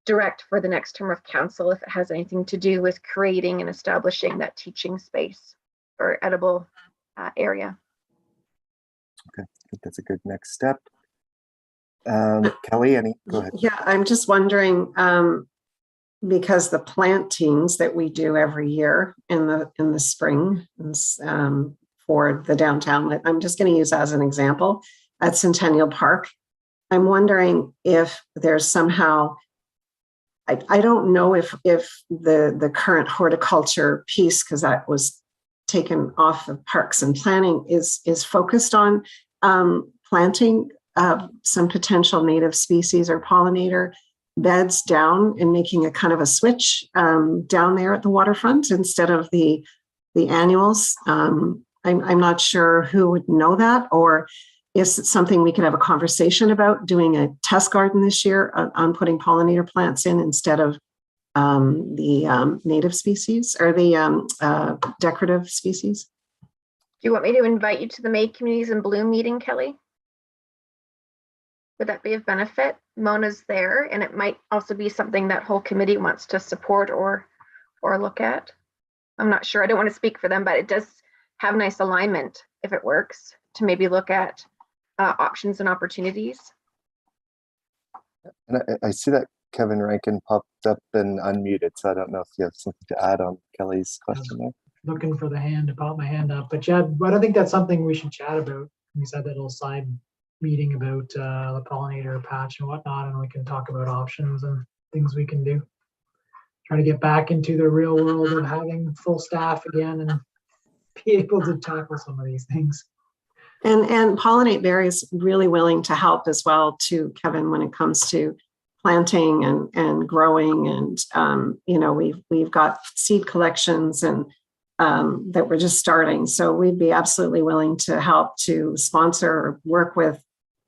direct for the next term of council, if it has anything to do with creating and establishing that teaching space or edible area. Okay, I think that's a good next step. Kelly, go ahead. Yeah, I'm just wondering, because the plantings that we do every year in the spring for the downtown, I'm just going to use as an example at Centennial Park. I'm wondering if there's somehow, I don't know if the current horticulture piece, because that was taken off of Parks and Planning, is focused on planting some potential native species or pollinator beds down and making a kind of a switch down there at the waterfront instead of the annuals. I'm not sure who would know that, or is it something we could have a conversation about, doing a test garden this year on putting pollinator plants in instead of the native species or the decorative species? Do you want me to invite you to the May Communities in Bloom meeting, Kelly? Would that be of benefit? Mona's there, and it might also be something that whole committee wants to support or look at. I'm not sure. I don't want to speak for them, but it does have nice alignment if it works to maybe look at options and opportunities. And I see that Kevin Rankin popped up and unmuted, so I don't know if you have something to add on Kelly's question there. Looking for the hand to pop my hand up, but Chad, I don't think that's something we should chat about. We said that little side meeting about the pollinator patch and whatnot, and we can talk about options and things we can do. Try to get back into the real world of having full staff again and be able to tackle some of these things. And Pollinate Berry is really willing to help as well too, Kevin, when it comes to planting and growing. And we've got seed collections and that we're just starting. So we'd be absolutely willing to help to sponsor or work with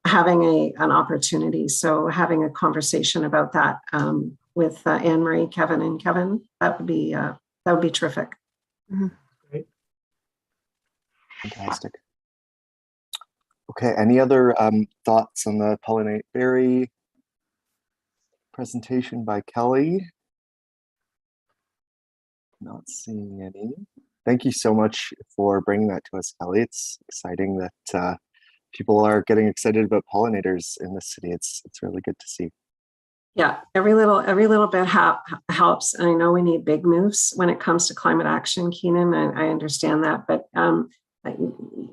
having an opportunity. So having a conversation about that with Anne-Marie, Kevin, and Kevin, that would be terrific. Mm-hmm. Great. Fantastic. Okay, any other thoughts on the Pollinate Berry presentation by Kelly? Not seeing any. Thank you so much for bringing that to us, Kelly. It's exciting that people are getting excited about pollinators in the city. It's really good to see. Yeah, every little bit helps. And I know we need big moves when it comes to climate action, Keenan, and I understand that, but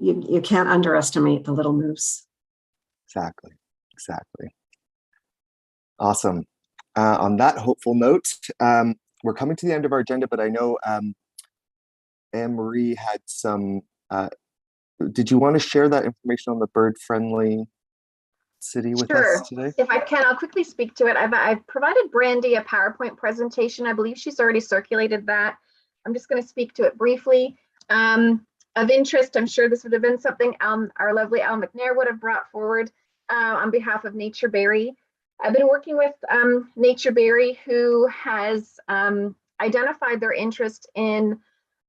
you can't underestimate the little moves. Exactly. Awesome. On that hopeful note, we're coming to the end of our agenda, but I know Anne-Marie had some, did you want to share that information on the bird-friendly city with us today? If I can, I'll quickly speak to it. I've provided Brandy a PowerPoint presentation. I believe she's already circulated that. I'm just going to speak to it briefly. Of interest, I'm sure this would have been something our lovely Al McNair would have brought forward on behalf of Nature Berry. I've been working with Nature Berry, who has identified their interest in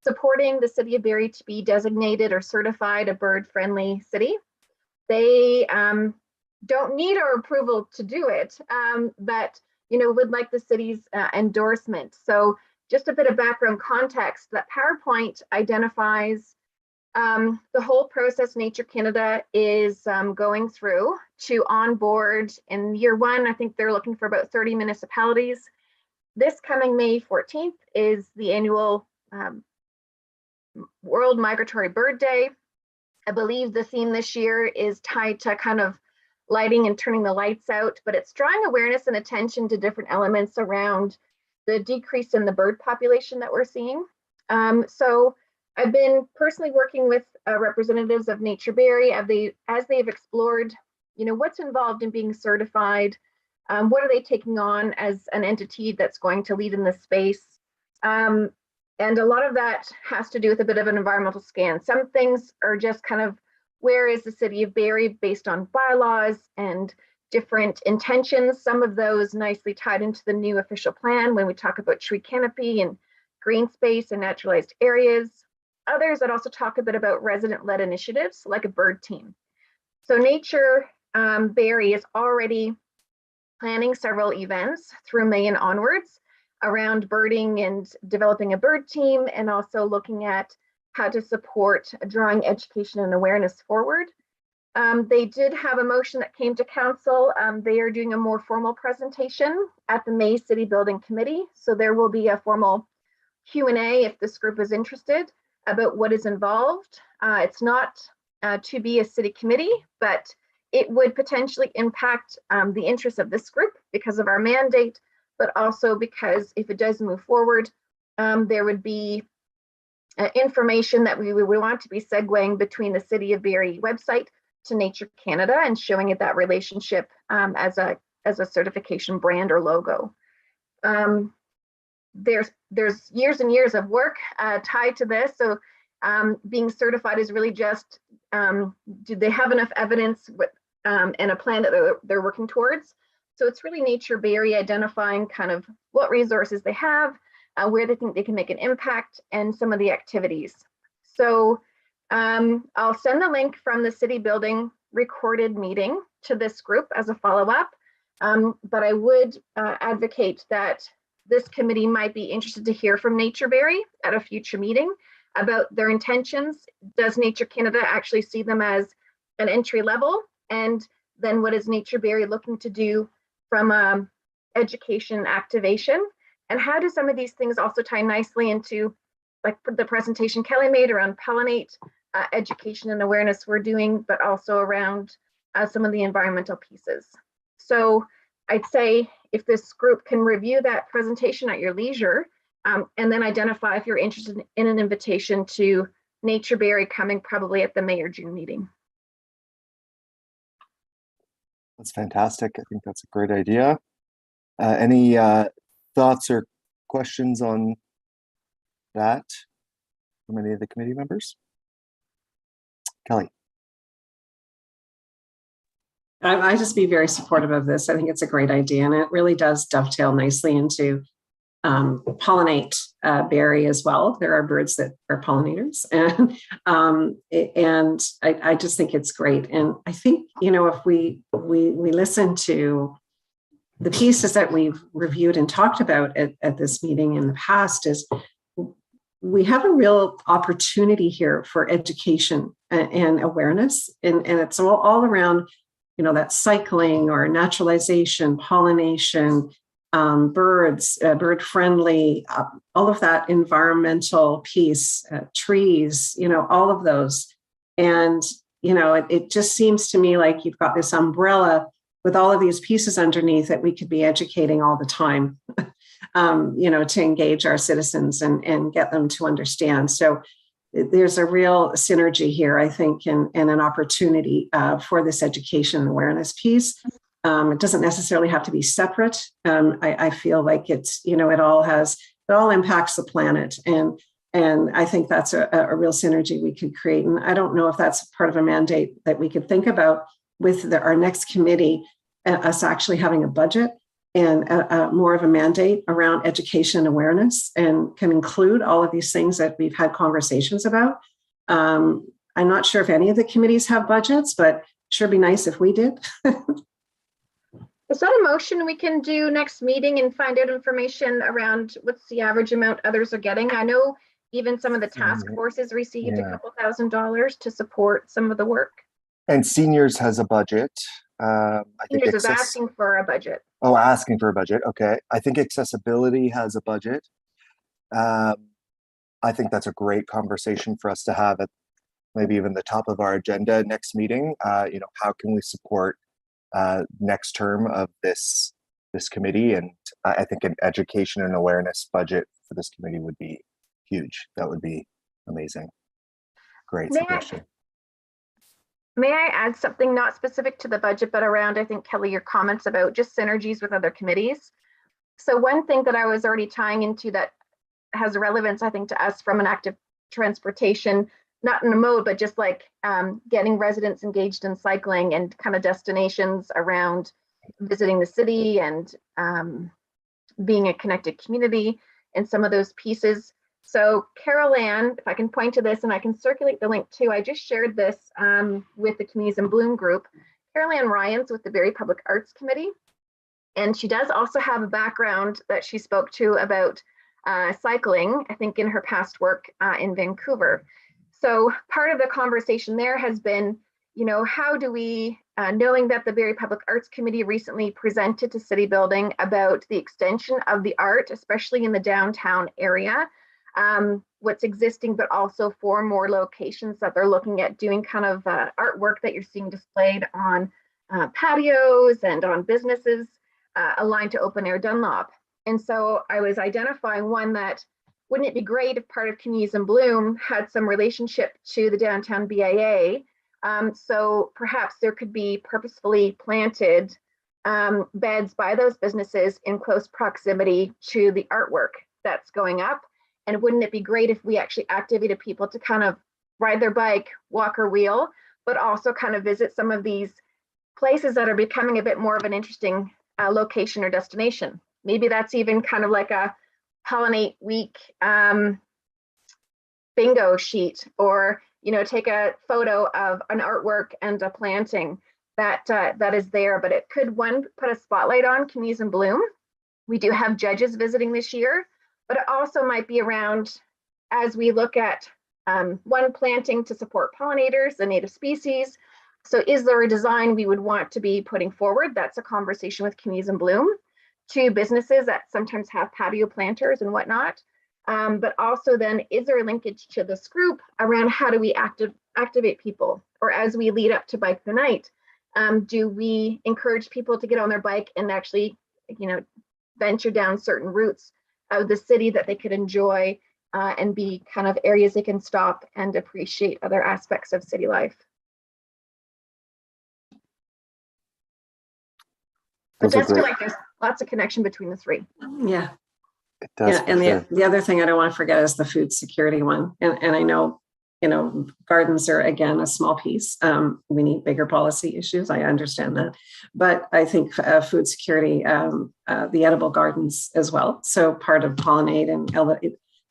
supporting the city of Barrie to be designated or certified a bird-friendly city. They don't need our approval to do it, but would like the city's endorsement. So just a bit of background context, that PowerPoint identifies the whole process Nature Canada is going through to onboard in year one. I think they're looking for about 30 municipalities. This coming May 14th is the annual World Migratory Bird Day. I believe the theme this year is tied to kind of lighting and turning the lights out, but it's drawing awareness and attention to different elements around the decrease in the bird population that we're seeing. So I've been personally working with representatives of Nature Berry as they've explored, what's involved in being certified, what are they taking on as an entity that's going to lead in this space. And a lot of that has to do with a bit of an environmental scan. Some things are just kind of, where is the city of Barrie based on bylaws and different intentions. Some of those nicely tied into the new official plan when we talk about tree canopy and green space and naturalized areas. Others that also talk a bit about resident-led initiatives like a bird team. So Nature Barrie is already planning several events through May and onwards around birding and developing a bird team, and also looking at how to support drawing education and awareness forward. They did have a motion that came to council. They are doing a more formal presentation at the May City Building Committee. So there will be a formal Q&A if this group is interested about what is involved. It's not to be a city committee, but it would potentially impact the interests of this group because of our mandate, but also because if it does move forward, there would be information that we want to be segueing between the City of Barrie website to Nature Canada and showing it that relationship as a certification brand or logo. There's years and years of work tied to this. So being certified is really just, do they have enough evidence and a plan that they're working towards? So it's really Nature Barrie identifying kind of what resources they have, where they think they can make an impact, and some of the activities. So I'll send the link from the city building recorded meeting to this group as a follow-up, but I would advocate that this committee might be interested to hear from Nature Barrie at a future meeting about their intentions. Does Nature Canada actually see them as an entry level? And then what is Nature Barrie looking to do from education activation? And how do some of these things also tie nicely into like the presentation Kelly made around Pollinate, education and awareness we're doing, but also around some of the environmental pieces. So I'd say if this group can review that presentation at your leisure, and then identify if you're interested in an invitation to Nature Barrie coming probably at the May or June meeting. That's fantastic. I think that's a great idea. Any thoughts or questions on that from any of the committee members? Kelly. I just be very supportive of this. I think it's a great idea, and it really does dovetail nicely into pollinate berry as well. There are birds that are pollinators, and I just think it's great. And I think, if we listen to the pieces that we've reviewed and talked about at this meeting in the past, is we have a real opportunity here for education and awareness, and it's all around that cycling or naturalization, pollination, birds, bird friendly, all of that environmental piece, trees, all of those. And, it just seems to me like you've got this umbrella with all of these pieces underneath that we could be educating all the time, to engage our citizens and get them to understand. So there's a real synergy here, I think, and an opportunity for this education and awareness piece. It doesn't necessarily have to be separate. I feel like it's, it all impacts the planet. And I think that's a real synergy we could create. And I don't know if that's part of a mandate that we could think about with our next committee, us actually having a budget and more of a mandate around education and awareness, and can include all of these things that we've had conversations about. I'm not sure if any of the committees have budgets, but sure be nice if we did. Is that a motion we can do next meeting and find out information around what's the average amount others are getting? I know even some of the task forces received a couple $1,000s to support some of the work. And seniors has a budget. I think seniors is asking for a budget. Oh, asking for a budget. Okay. I think accessibility has a budget. I think that's a great conversation for us to have maybe even the top of our agenda next meeting. How can we support next term of this committee? And I think an education and awareness budget for this committee would be huge. That would be amazing. Great suggestion. May I add something not specific to the budget, but around, I think, Kelly, your comments about just synergies with other committees. So one thing that I was already tying into that has relevance, I think, to us from an active transportation, not in a mode, but just like getting residents engaged in cycling and kind of destinations around visiting the city and being a connected community and some of those pieces. So Carol Ann, if I can point to this and I can circulate the link too, I just shared this with the Communities in Bloom group. Carol Ann Ryan's with the Barrie Public Arts Committee. And she does also have a background that she spoke to about cycling, I think in her past work in Vancouver. So part of the conversation there has been, how do we, knowing that the Barrie Public Arts Committee recently presented to City Building about the extension of the art, especially in the downtown area, what's existing, but also for more locations that they're looking at doing kind of artwork that you're seeing displayed on patios and on businesses aligned to open air Dunlop. And so I was identifying one that, wouldn't it be great if part of Communities in Bloom had some relationship to the downtown BIA? So perhaps there could be purposefully planted beds by those businesses in close proximity to the artwork that's going up. And wouldn't it be great if we actually activated people to kind of ride their bike, walk or wheel, but also kind of visit some of these places that are becoming a bit more of an interesting location or destination. Maybe that's even kind of like a Pollinate week bingo sheet, or take a photo of an artwork and a planting that is there. But it could, one, put a spotlight on Communities in Bloom. We do have judges visiting this year, but it also might be around, as we look at one, planting to support pollinators, the native species. So is there a design we would want to be putting forward? That's a conversation with Communities in Bloom. To businesses that sometimes have patio planters and whatnot. But also then, is there a linkage to this group around how do we activate people? Or as we lead up to Bike the Night, do we encourage people to get on their bike and actually, venture down certain routes of the city that they could enjoy and be kind of areas they can stop and appreciate other aspects of city life? But Those are that's feel great. like there's lots of connection between the three. Yeah. It does, Yeah, and sure. the other thing I don't want to forget is the food security one. And I know, gardens are, again, a small piece. We need bigger policy issues. I understand that. But I think food security, the edible gardens as well. So part of Pollinate and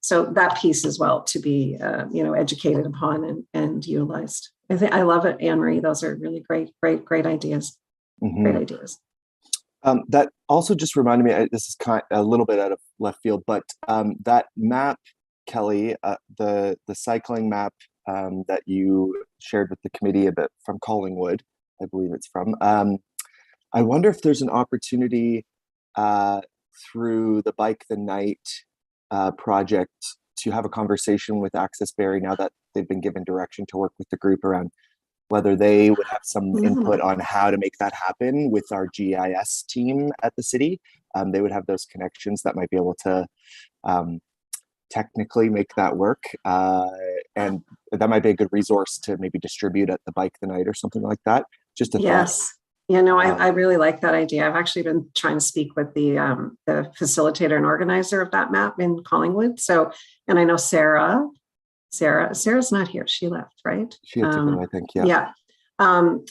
so that piece as well to be, educated upon and utilized. I love it, Anne Marie. Those are really great ideas. Mm-hmm. Great ideas. That also just reminded me, this is kind of a little bit out of left field, but that map, Kelly, the cycling map that you shared with the committee a bit from Collingwood, I believe it's from. I wonder if there's an opportunity through the Bike the Night project to have a conversation with Access Barrie now that they've been given direction to work with the group around whether they would have some input on how to make that happen with our GIS team at the city. They would have those connections that might be able to technically make that work. And that might be a good resource to maybe distribute at the Bike the Night or something like that. Just a thought. I really like that idea. I've actually been trying to speak with the facilitator and organizer of that map in Collingwood. So, and I know Sarah's not here. She left, right? She had to go, I think. Yeah.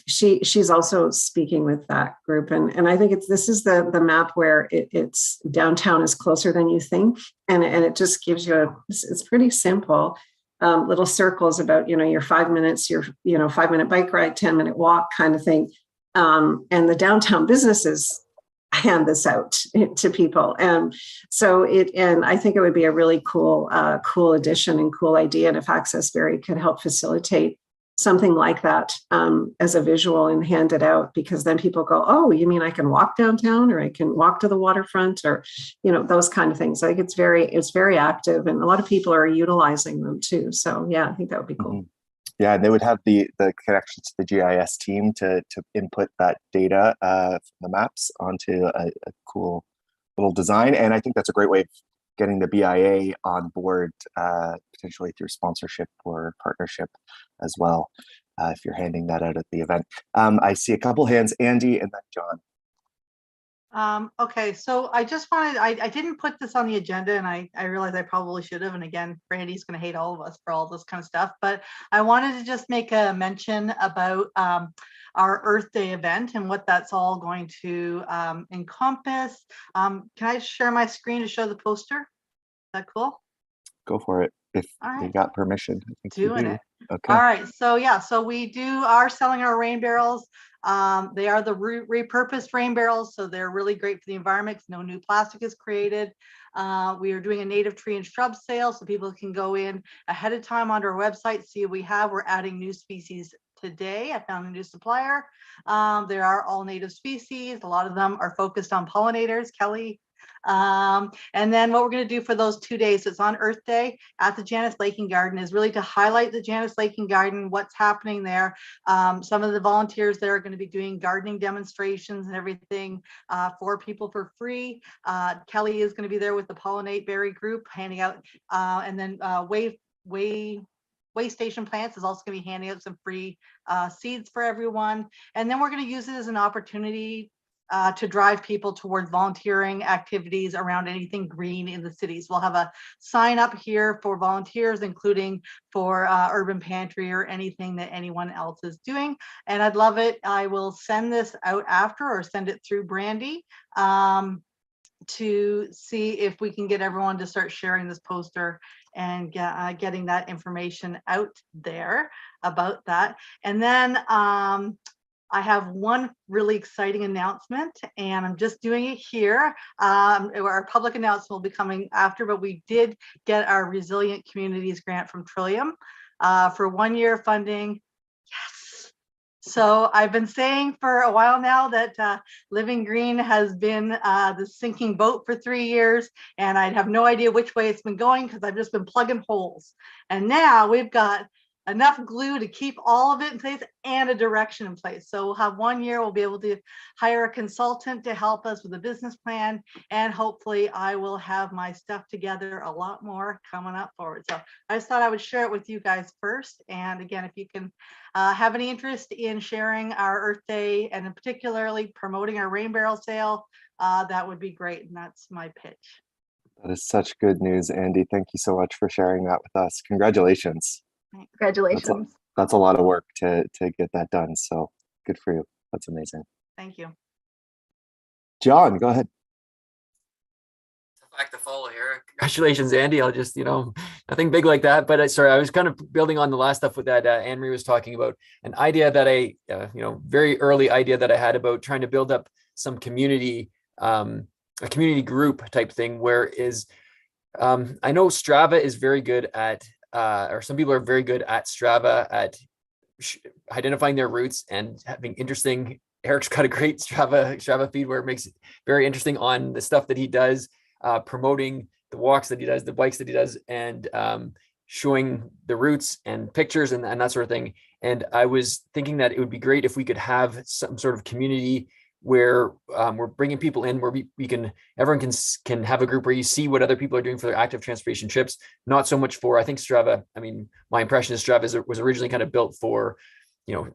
She's also speaking with that group, and I think this is the map where it's downtown is closer than you think, and it just gives you it's pretty simple little circles about your 5 minutes, your 5 minute bike ride, 10-minute walk kind of thing, and the downtown businesses hand this out to people. And so and I think it would be a really cool addition and cool idea. And if Access Barrie could help facilitate something like that as a visual and hand it out, because then people go, oh, you mean I can walk downtown, or I can walk to the waterfront, or, those kind of things. I think it's very active, and a lot of people are utilizing them too. So yeah, I think that would be cool. Yeah, and they would have the connections to the GIS team to input that data from the maps onto a cool little design. And I think that's a great way of getting the BIA on board, potentially through sponsorship or partnership as well, if you're handing that out at the event. I see a couple hands, Andy and then John. Okay, so I just wanted, I didn't put this on the agenda, and I realize I probably should have. And again, Brandy's going to hate all of us for all this kind of stuff, but I wanted to just make a mention about our Earth Day event and what that's all going to encompass. Can I share my screen to show the poster? Is that cool? Go for it. If All you right. got permission. I think Doing you do. it. Okay. All right, so yeah, so we are selling our rain barrels. They are the repurposed rain barrels, so they're really great for the environment because no new plastic is created. We are doing a native tree and shrub sale, so people can go in ahead of time onto our website, see what we have. We're adding new species today. I found a new supplier. They are all native species. A lot of them are focused on pollinators, Kelly. And then what we're going to do for those 2 days, it's on Earth Day at the Janice Lake and Garden, is really to highlight the Janice Lake and Garden, what's happening there. Some of the volunteers there are going to be doing gardening demonstrations and everything for people for free. Kelly is going to be there with the Pollinate Berry group handing out, and then Way Station Plants is also going to be handing out some free seeds for everyone. And then we're going to use it as an opportunity to drive people towards volunteering activities around anything green in the cities. We'll have a sign up here for volunteers, including for Urban Pantry or anything that anyone else is doing. And I'd love it. I will send this out after, or send it through Brandy, to see if we can get everyone to start sharing this poster and getting that information out there about that. And then I have one really exciting announcement, and I'm just doing it here. Our public announcement will be coming after, but we did get our Resilient Communities grant from Trillium for 1 year funding. Yes. So I've been saying for a while now that Living Green has been the sinking boat for 3 years, and I'd have no idea which way it's been going because I've just been plugging holes. And now we've got enough glue to keep all of it in place and a direction in place. So we'll have 1 year, we'll be able to hire a consultant to help us with a business plan, and hopefully I will have my stuff together a lot more coming up forward. So I just thought I would share it with you guys first. And again, if you can have any interest in sharing our Earth Day and in particularly promoting our rain barrel sale, that would be great. And that's my pitch. That is such good news, Andy. Thank you so much for sharing that with us. Congratulations. Congratulations. That's a lot of work to get that done. So good for you. That's amazing. Thank you. John, go ahead. Back to follow here. Congratulations, Andy. I'll just, nothing big like that. But sorry, I was kind of building on the last stuff with that Anne-Marie was talking about. An idea that very early idea that I had about trying to build up some community, a community group type thing, where I know Strava is very good at, or some people are very good at Strava at identifying their routes and having interesting. Eric's got a great Strava feed where it makes it very interesting on the stuff that he does, promoting the walks that he does, the bikes that he does, and showing the routes and pictures and that sort of thing. And I was thinking that it would be great if we could have some sort of community where we're bringing people in, where everyone can have a group where you see what other people are doing for their active transportation trips. Not so much for, I think Strava, my impression is Strava was originally kind of built for,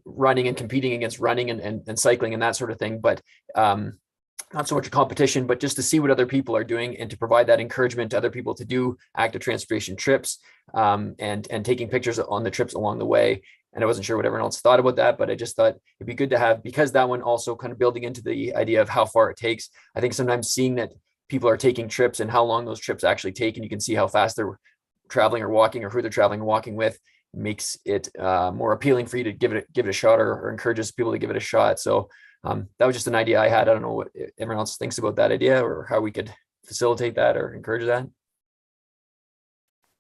running and competing against running and cycling and that sort of thing. But not so much a competition, but just to see what other people are doing and to provide that encouragement to other people to do active transportation trips, and taking pictures on the trips along the way. And I wasn't sure what everyone else thought about that, but I just thought it'd be good to have, because that one also kind of building into the idea of how far it takes. I think sometimes seeing that people are taking trips and how long those trips actually take, and you can see how fast they're traveling or walking, or who they're traveling and walking with, makes it more appealing for you to give it a shot, or encourages people to give it a shot. So that was just an idea I had. I don't know what everyone else thinks about that idea, or how we could facilitate that or encourage that.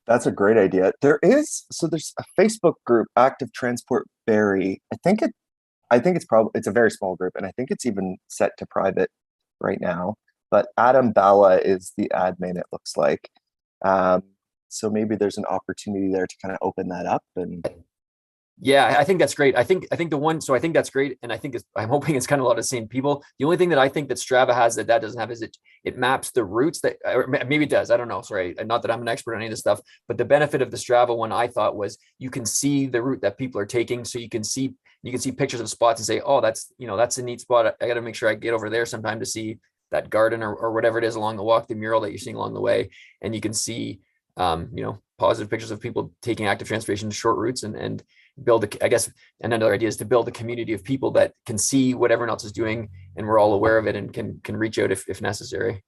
That's a great idea. There's a Facebook group, Active Transport Berry. I think it's a very small group, and I think it's even set to private right now. But Adam Balla is the admin, it looks like. So maybe there's an opportunity there to kind of open that up. And Yeah, I think that's great. I think the one, so I think that's great, and I think I'm hoping it's kind of a lot of the same people. The only thing that I think that Strava has that doesn't have is it maps the routes that, or maybe it does. I don't know. Sorry, not that I'm an expert on any of this stuff, but the benefit of the Strava one I thought was you can see the route that people are taking, so you can see pictures of spots and say, oh, that's that's a neat spot. I got to make sure I get over there sometime to see that garden or whatever it is along the walk, the mural that you're seeing along the way, and you can see positive pictures of people taking active transportation short routes and build I guess another idea is to build a community of people that can see what everyone else is doing and we're all aware of it and can reach out if necessary.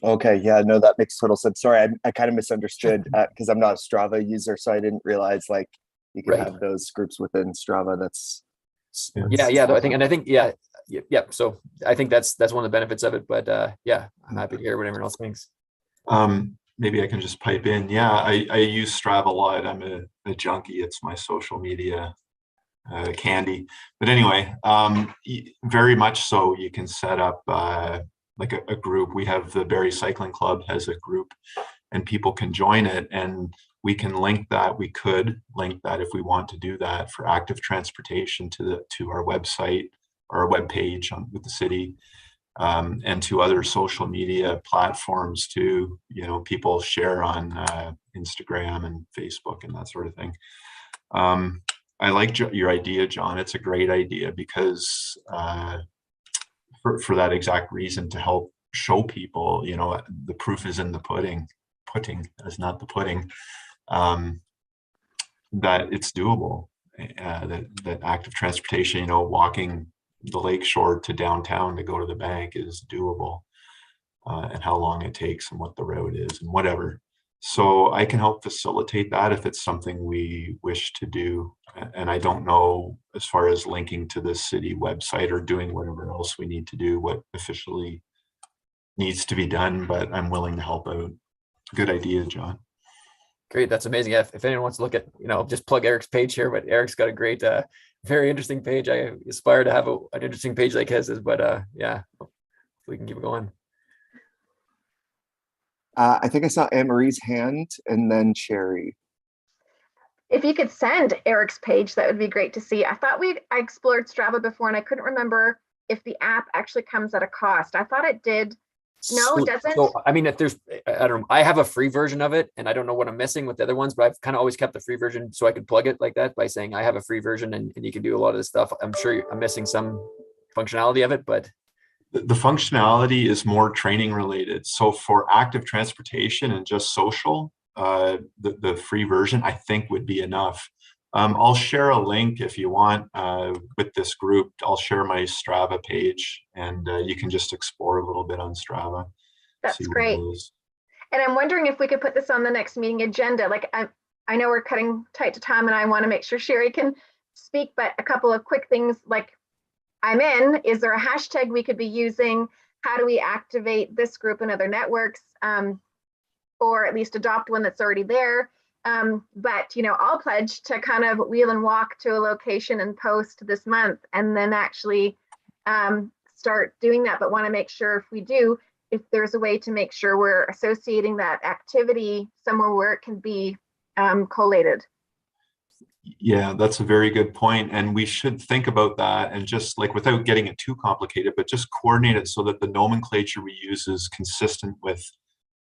Okay, yeah, no, that makes total sense. Sorry, I kind of misunderstood because I'm not a Strava user, so I didn't realize like you could have those groups within Strava. That's yeah. I think yeah. So I think that's one of the benefits of it. But yeah, I'm happy to hear what everyone else thinks. Maybe I can just pipe in. Yeah, I use Strava a lot. I'm a junkie. It's my social media candy. But anyway, very much so. You can set up like a group. We have the Barrie Cycling Club has a group, and people can join it, and we can link that. We could link that if we want to do that for active transportation to our website or our webpage with the city. And to other social media platforms too. People share on Instagram and Facebook and that sort of thing. I like your idea, John. It's a great idea because for that exact reason, to help show people, the proof is in the pudding is not the pudding, that it's doable, that active transportation, walking the lakeshore to downtown to go to the bank is doable, and how long it takes and what the road is and whatever. So I can help facilitate that if it's something we wish to do. And I don't know, as far as linking to the city website or doing whatever else we need to do, what officially needs to be done, but I'm willing to help out. Good idea, John. Great, that's amazing. Yeah, if anyone wants to look at, just plug Eric's page here, but Eric's got a great, very interesting page. I aspire to have an interesting page like his, but yeah, we can keep it going. I think I saw Anne-Marie's hand and then Sherry. If you could send Eric's page, that would be great to see. I thought I explored Strava before and I couldn't remember if the app actually comes at a cost. I thought it did. No, it doesn't. So, I mean, if there's, I don't know, I have a free version of it and I don't know what I'm missing with the other ones, but I've kind of always kept the free version so I could plug it like that by saying I have a free version and you can do a lot of this stuff. I'm sure I'm missing some functionality of it, but the functionality is more training related. So for active transportation and just social, the free version I think would be enough. I'll share a link if you want with this group. I'll share my Strava page and you can just explore a little bit on Strava. That's great. And I'm wondering if we could put this on the next meeting agenda. Like I know we're cutting tight to time and I want to make sure Sherry can speak, but a couple of quick things like I'm in, is there a hashtag we could be using? How do we activate this group and other networks? Or at least adopt one that's already there. But I'll pledge to kind of wheel and walk to a location and post this month and then actually start doing that. But want to make sure if we do, if there's a way to make sure we're associating that activity somewhere where it can be collated. Yeah, that's a very good point. And we should think about that and just like without getting it too complicated, but just coordinate it so that the nomenclature we use is consistent with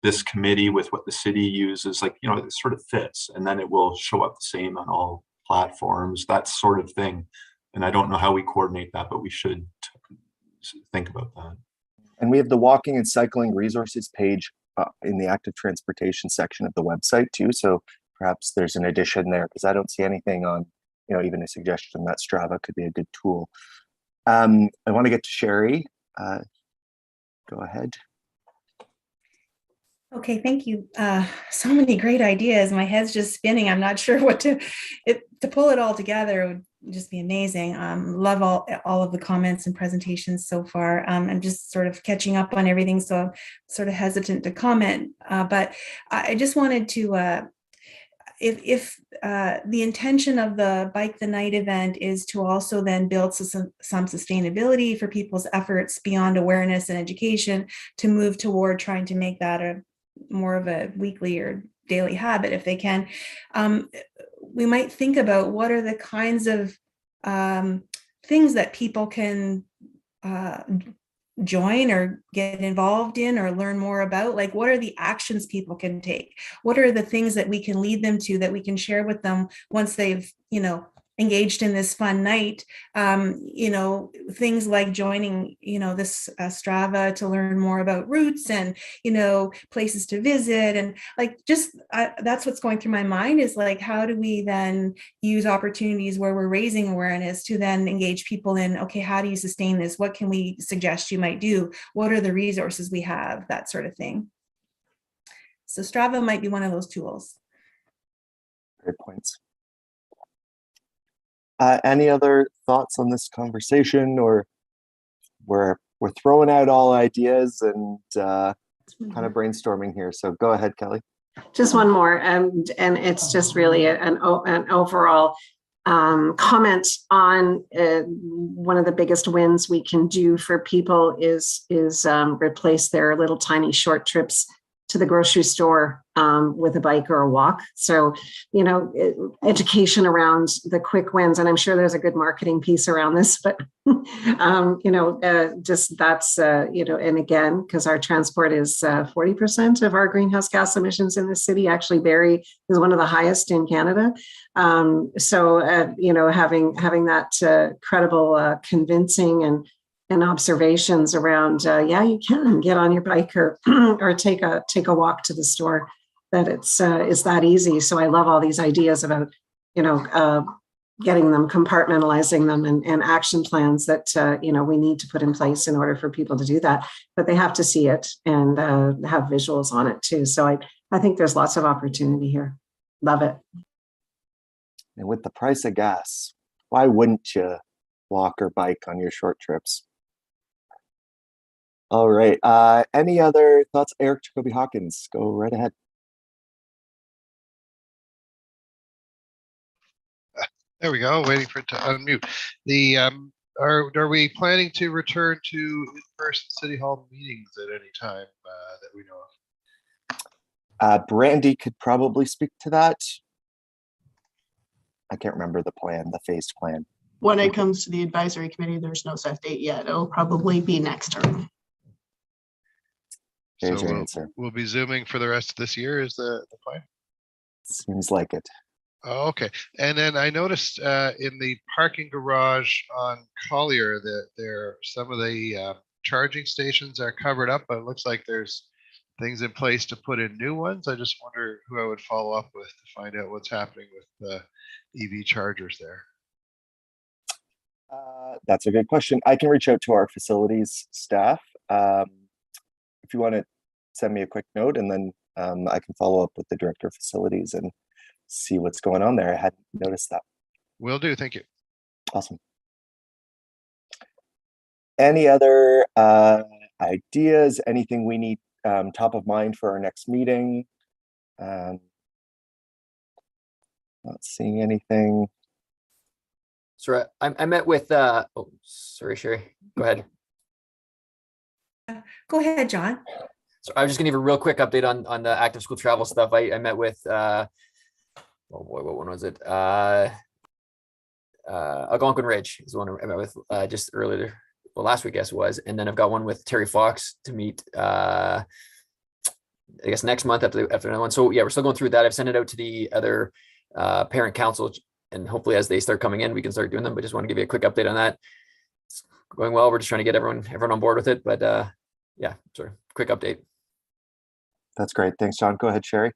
this committee, with what the city uses, like, it sort of fits and then it will show up the same on all platforms, that sort of thing. And I don't know how we coordinate that, but we should think about that. And we have the walking and cycling resources page in the active transportation section of the website too. So perhaps there's an addition there because I don't see anything on, even a suggestion that Strava could be a good tool. I want to get to Sherry. Go ahead. Okay, thank you. So many great ideas. My head's just spinning. I'm not sure what to pull it all together. Would just be amazing. Love all of the comments and presentations so far. I'm just sort of catching up on everything, so I'm sort of hesitant to comment. But I just wanted to, if the intention of the Bike the Night event is to also then build some sustainability for people's efforts beyond awareness and education to move toward trying to make that more of a weekly or daily habit if they can. we might think about what are the kinds of things that people can join or get involved in or learn more about. Like, what are the actions people can take? What are the things that we can lead them to, that we can share with them once they've, engaged in this fun night? Things like joining, this Strava to learn more about routes and, places to visit. And like, that's what's going through my mind, is like, how do we then use opportunities where we're raising awareness to then engage people in, okay, how do you sustain this? What can we suggest you might do? What are the resources we have? That sort of thing. So Strava might be one of those tools. Great points. Any other thoughts on this conversation, or we're throwing out all ideas and kind of brainstorming here? So go ahead, Kelly. Just one more, and it's just really an overall comment on one of the biggest wins we can do for people is replace their little tiny short trips to the grocery store with a bike or a walk. So, education around the quick wins, and I'm sure there's a good marketing piece around this, but, just that's, and again, because our transport is 40% of our greenhouse gas emissions in the city. Actually, Barrie is one of the highest in Canada. Having that credible, convincing and observations around, you can get on your bike or take a walk to the store, that it's that easy. So I love all these ideas about, getting them, compartmentalizing them, and action plans that, we need to put in place in order for people to do that. But they have to see it and have visuals on it too. So I think there's lots of opportunity here. Love it. And with the price of gas, why wouldn't you walk or bike on your short trips? All right. Any other thoughts? Eric Jacoby Hawkins, go right ahead. There we go. Waiting for it to unmute. Are we planning to return to in-person city hall meetings at any time that we know of? Brandy could probably speak to that. I can't remember the phased plan. When it comes to the advisory committee, there's no set date yet. It'll probably be next term. There's your answer. We'll be Zooming for the rest of this year, is the plan? Seems like it. Oh, okay. And then I noticed in the parking garage on Collier that some of the charging stations are covered up, but it looks like there's things in place to put in new ones. I just wonder who I would follow up with to find out what's happening with the EV chargers there. That's a good question. I can reach out to our facilities staff. If you want to send me a quick note, and then I can follow up with the director of facilities and see what's going on there. I hadn't noticed that. Will do. Thank you. Awesome. Any other ideas? Anything we need top of mind for our next meeting? Not seeing anything. Sorry, I met with, sorry, Sherry, go ahead. Go ahead, John. So I was just gonna give a real quick update on the active school travel stuff. I met with, oh boy, what one was it? Algonquin Ridge is the one I met with just earlier, well, last week, I guess it was. And then I've got one with Terry Fox to meet, I guess next month after another one. So yeah, we're still going through that. I've sent it out to the other parent council, and hopefully as they start coming in, we can start doing them. But just want to give you a quick update on that. It's going well. We're just trying to get everyone on board with it. But yeah, sort of quick update. That's great. Thanks, John. Go ahead, Sherry.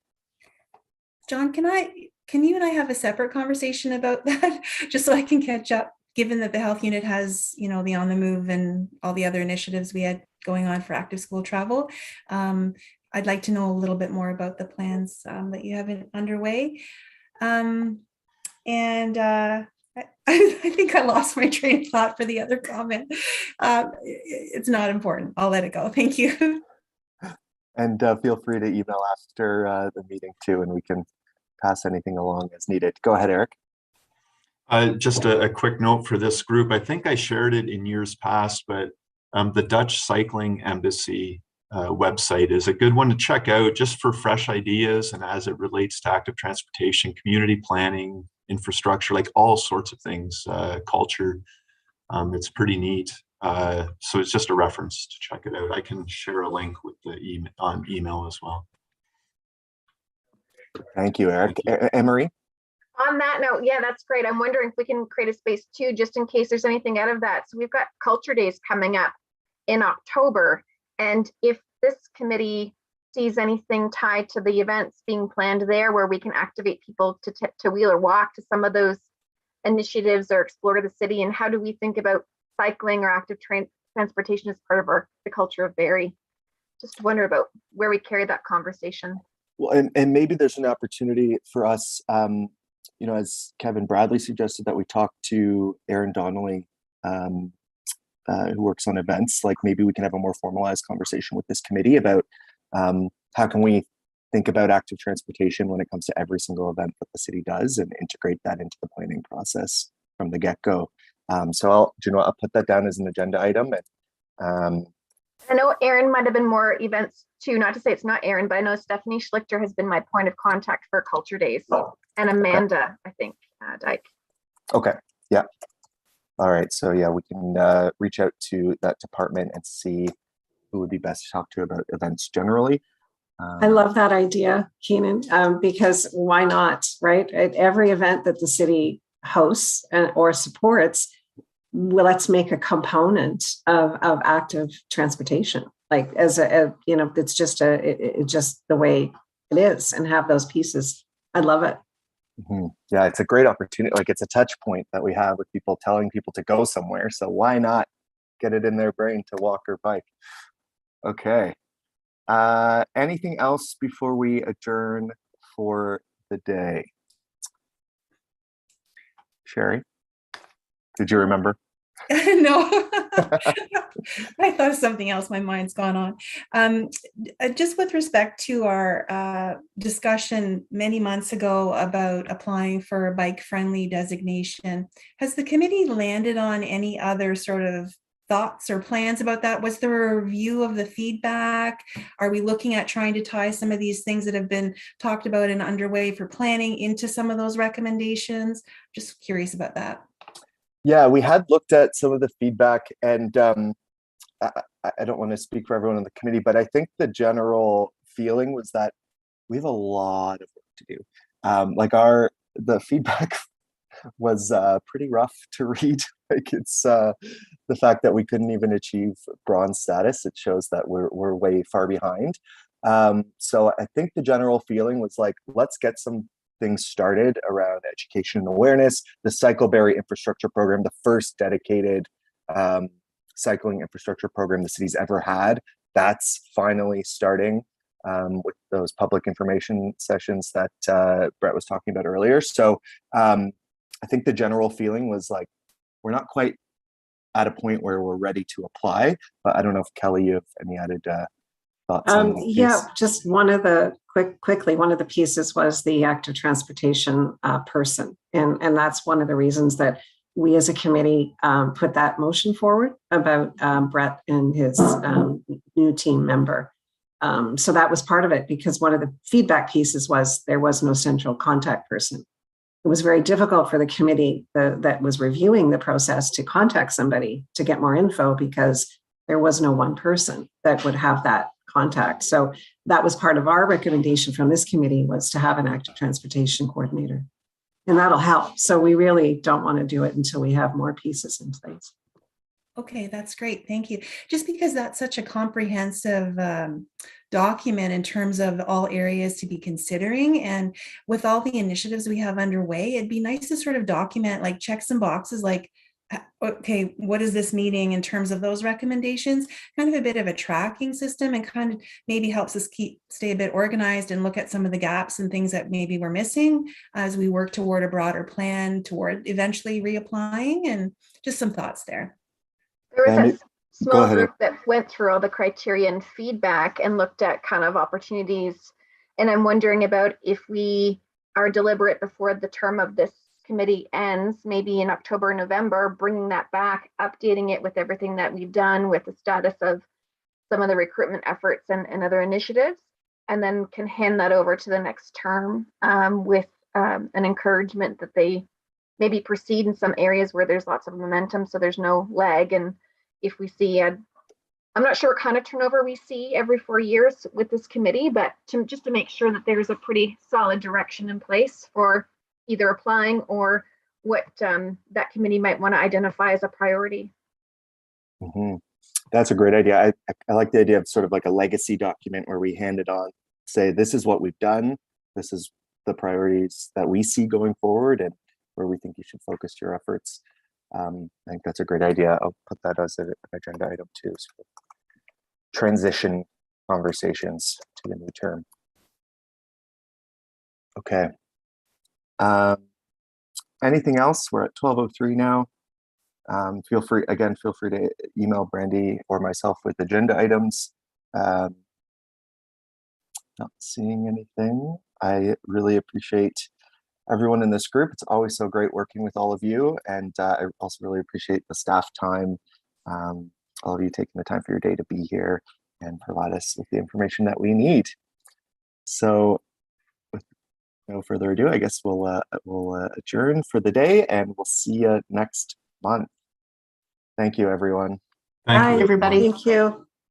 John, can you and I have a separate conversation about that, just so I can catch up, given that the health unit has, the On the Move and all the other initiatives we had going on for active school travel. I'd like to know a little bit more about the plans that you have underway. I think I lost my train of thought for the other comment. It's not important. I'll let it go. Thank you. And feel free to email after the meeting too, and we can pass anything along as needed. Go ahead, Eric. Just a quick note for this group. I think I shared it in years past, but the Dutch Cycling Embassy website is a good one to check out just for fresh ideas and as it relates to active transportation, community planning, infrastructure, like all sorts of things, culture. It's pretty neat. So it's just a reference to check it out. I can share a link with the email as well. Thank you, Eric. Emery? On that note, yeah, that's great. I'm wondering if we can create a space too, just in case there's anything out of that. So we've got Culture Days coming up in October. And if this committee sees anything tied to the events being planned there where we can activate people to wheel or walk to some of those initiatives or explore the city, and how do we think about cycling or active transportation as part of the culture of Barrie? Just wonder about where we carry that conversation. Well, and maybe there's an opportunity for us, you know, as Kevin Bradley suggested, that we talk to Aaron Donnelly, who works on events. Like maybe we can have a more formalized conversation with this committee about how can we think about active transportation when it comes to every single event that the city does and integrate that into the planning process from the get-go. So I'll put that down as an agenda item. And I know Aaron might have been more events too, not to say it's not Aaron, but I know Stephanie Schlichter has been my point of contact for Culture Days, and Amanda, I think, Dyke. Okay, yeah. All right, so yeah, we can reach out to that department and see who would be best to talk to about events generally. I love that idea, Keenan, because why not, right? At every event that the city hosts or supports, well, let's make a component of active transportation, like as you know, it's just just the way it is, and have those pieces. I love it. Mm-hmm. Yeah, it's a great opportunity. Like it's a touch point that we have with people telling people to go somewhere. So why not get it in their brain to walk or bike? Okay. Anything else before we adjourn for the day? Sherry, did you remember? No, I thought of something else. My mind's gone on. Just with respect to our discussion many months ago about applying for a bike-friendly designation, has the committee landed on any other sort of thoughts or plans about that? Was there a review of the feedback? Are we looking at trying to tie some of these things that have been talked about and underway for planning into some of those recommendations? Just curious about that. Yeah, we had looked at some of the feedback, and I don't want to speak for everyone on the committee, but I think the general feeling was that we have a lot of work to do. The feedback was pretty rough to read. Like it's the fact that we couldn't even achieve bronze status. It shows that we're way far behind. So I think the general feeling was like, let's get some things started around education and awareness. The Cycleberry infrastructure program, the first dedicated cycling infrastructure program the city's ever had, that's finally starting with those public information sessions that Brett was talking about earlier. So I think the general feeling was like, we're not quite at a point where we're ready to apply, but I don't know if Kelly, you have any added thoughts on that yeah, piece? just one of the one of the pieces was the active transportation person. And that's one of the reasons that we as a committee put that motion forward about Brett and his new team member. So that was part of it, because one of the feedback pieces was there was no central contact person. It was very difficult for the committee that was reviewing the process to contact somebody to get more info, because there was no one person that would have that contact. So that was part of our recommendation from this committee, was to have an active transportation coordinator, and that'll help. So we really don't want to do it until we have more pieces in place. Okay, that's great. Thank you. Just because that's such a comprehensive document in terms of all areas to be considering, and with all the initiatives we have underway, it'd be nice to sort of document, like check some boxes, like, okay, what is this meeting in terms of those recommendations? Kind of a bit of a tracking system, and kind of maybe helps us stay a bit organized and look at some of the gaps and things that maybe we're missing as we work toward a broader plan toward eventually reapplying, and just some thoughts there. There was a small group that went through all the criteria and feedback and looked at kind of opportunities. And I'm wondering about if we are deliberate before the term of this committee ends, maybe in October, November, bringing that back, updating it with everything that we've done with the status of some of the recruitment efforts and other initiatives, and then can hand that over to the next term with an encouragement that they maybe proceed in some areas where there's lots of momentum, so there's no lag. And if we see I'm not sure what kind of turnover we see every 4 years with this committee, but just to make sure that there's a pretty solid direction in place for either applying or what that committee might want to identify as a priority. Mm-hmm. That's a great idea. I like the idea of sort of like a legacy document where we hand it on, say, this is what we've done, this is the priorities that we see going forward, and where we think you should focus your efforts. I think that's a great idea. I'll put that as an agenda item too. So transition conversations to the new term. Okay. Anything else? We're at 12:03 now. Feel free to email Brandy or myself with agenda items. Not seeing anything. I really appreciate everyone in this group. It's always so great working with all of you. And I also really appreciate the staff time, all of you taking the time for your day to be here and provide us with the information that we need. So with no further ado, I guess we'll adjourn for the day, and we'll see you next month. Thank you, everyone. Bye, everybody. Thank you.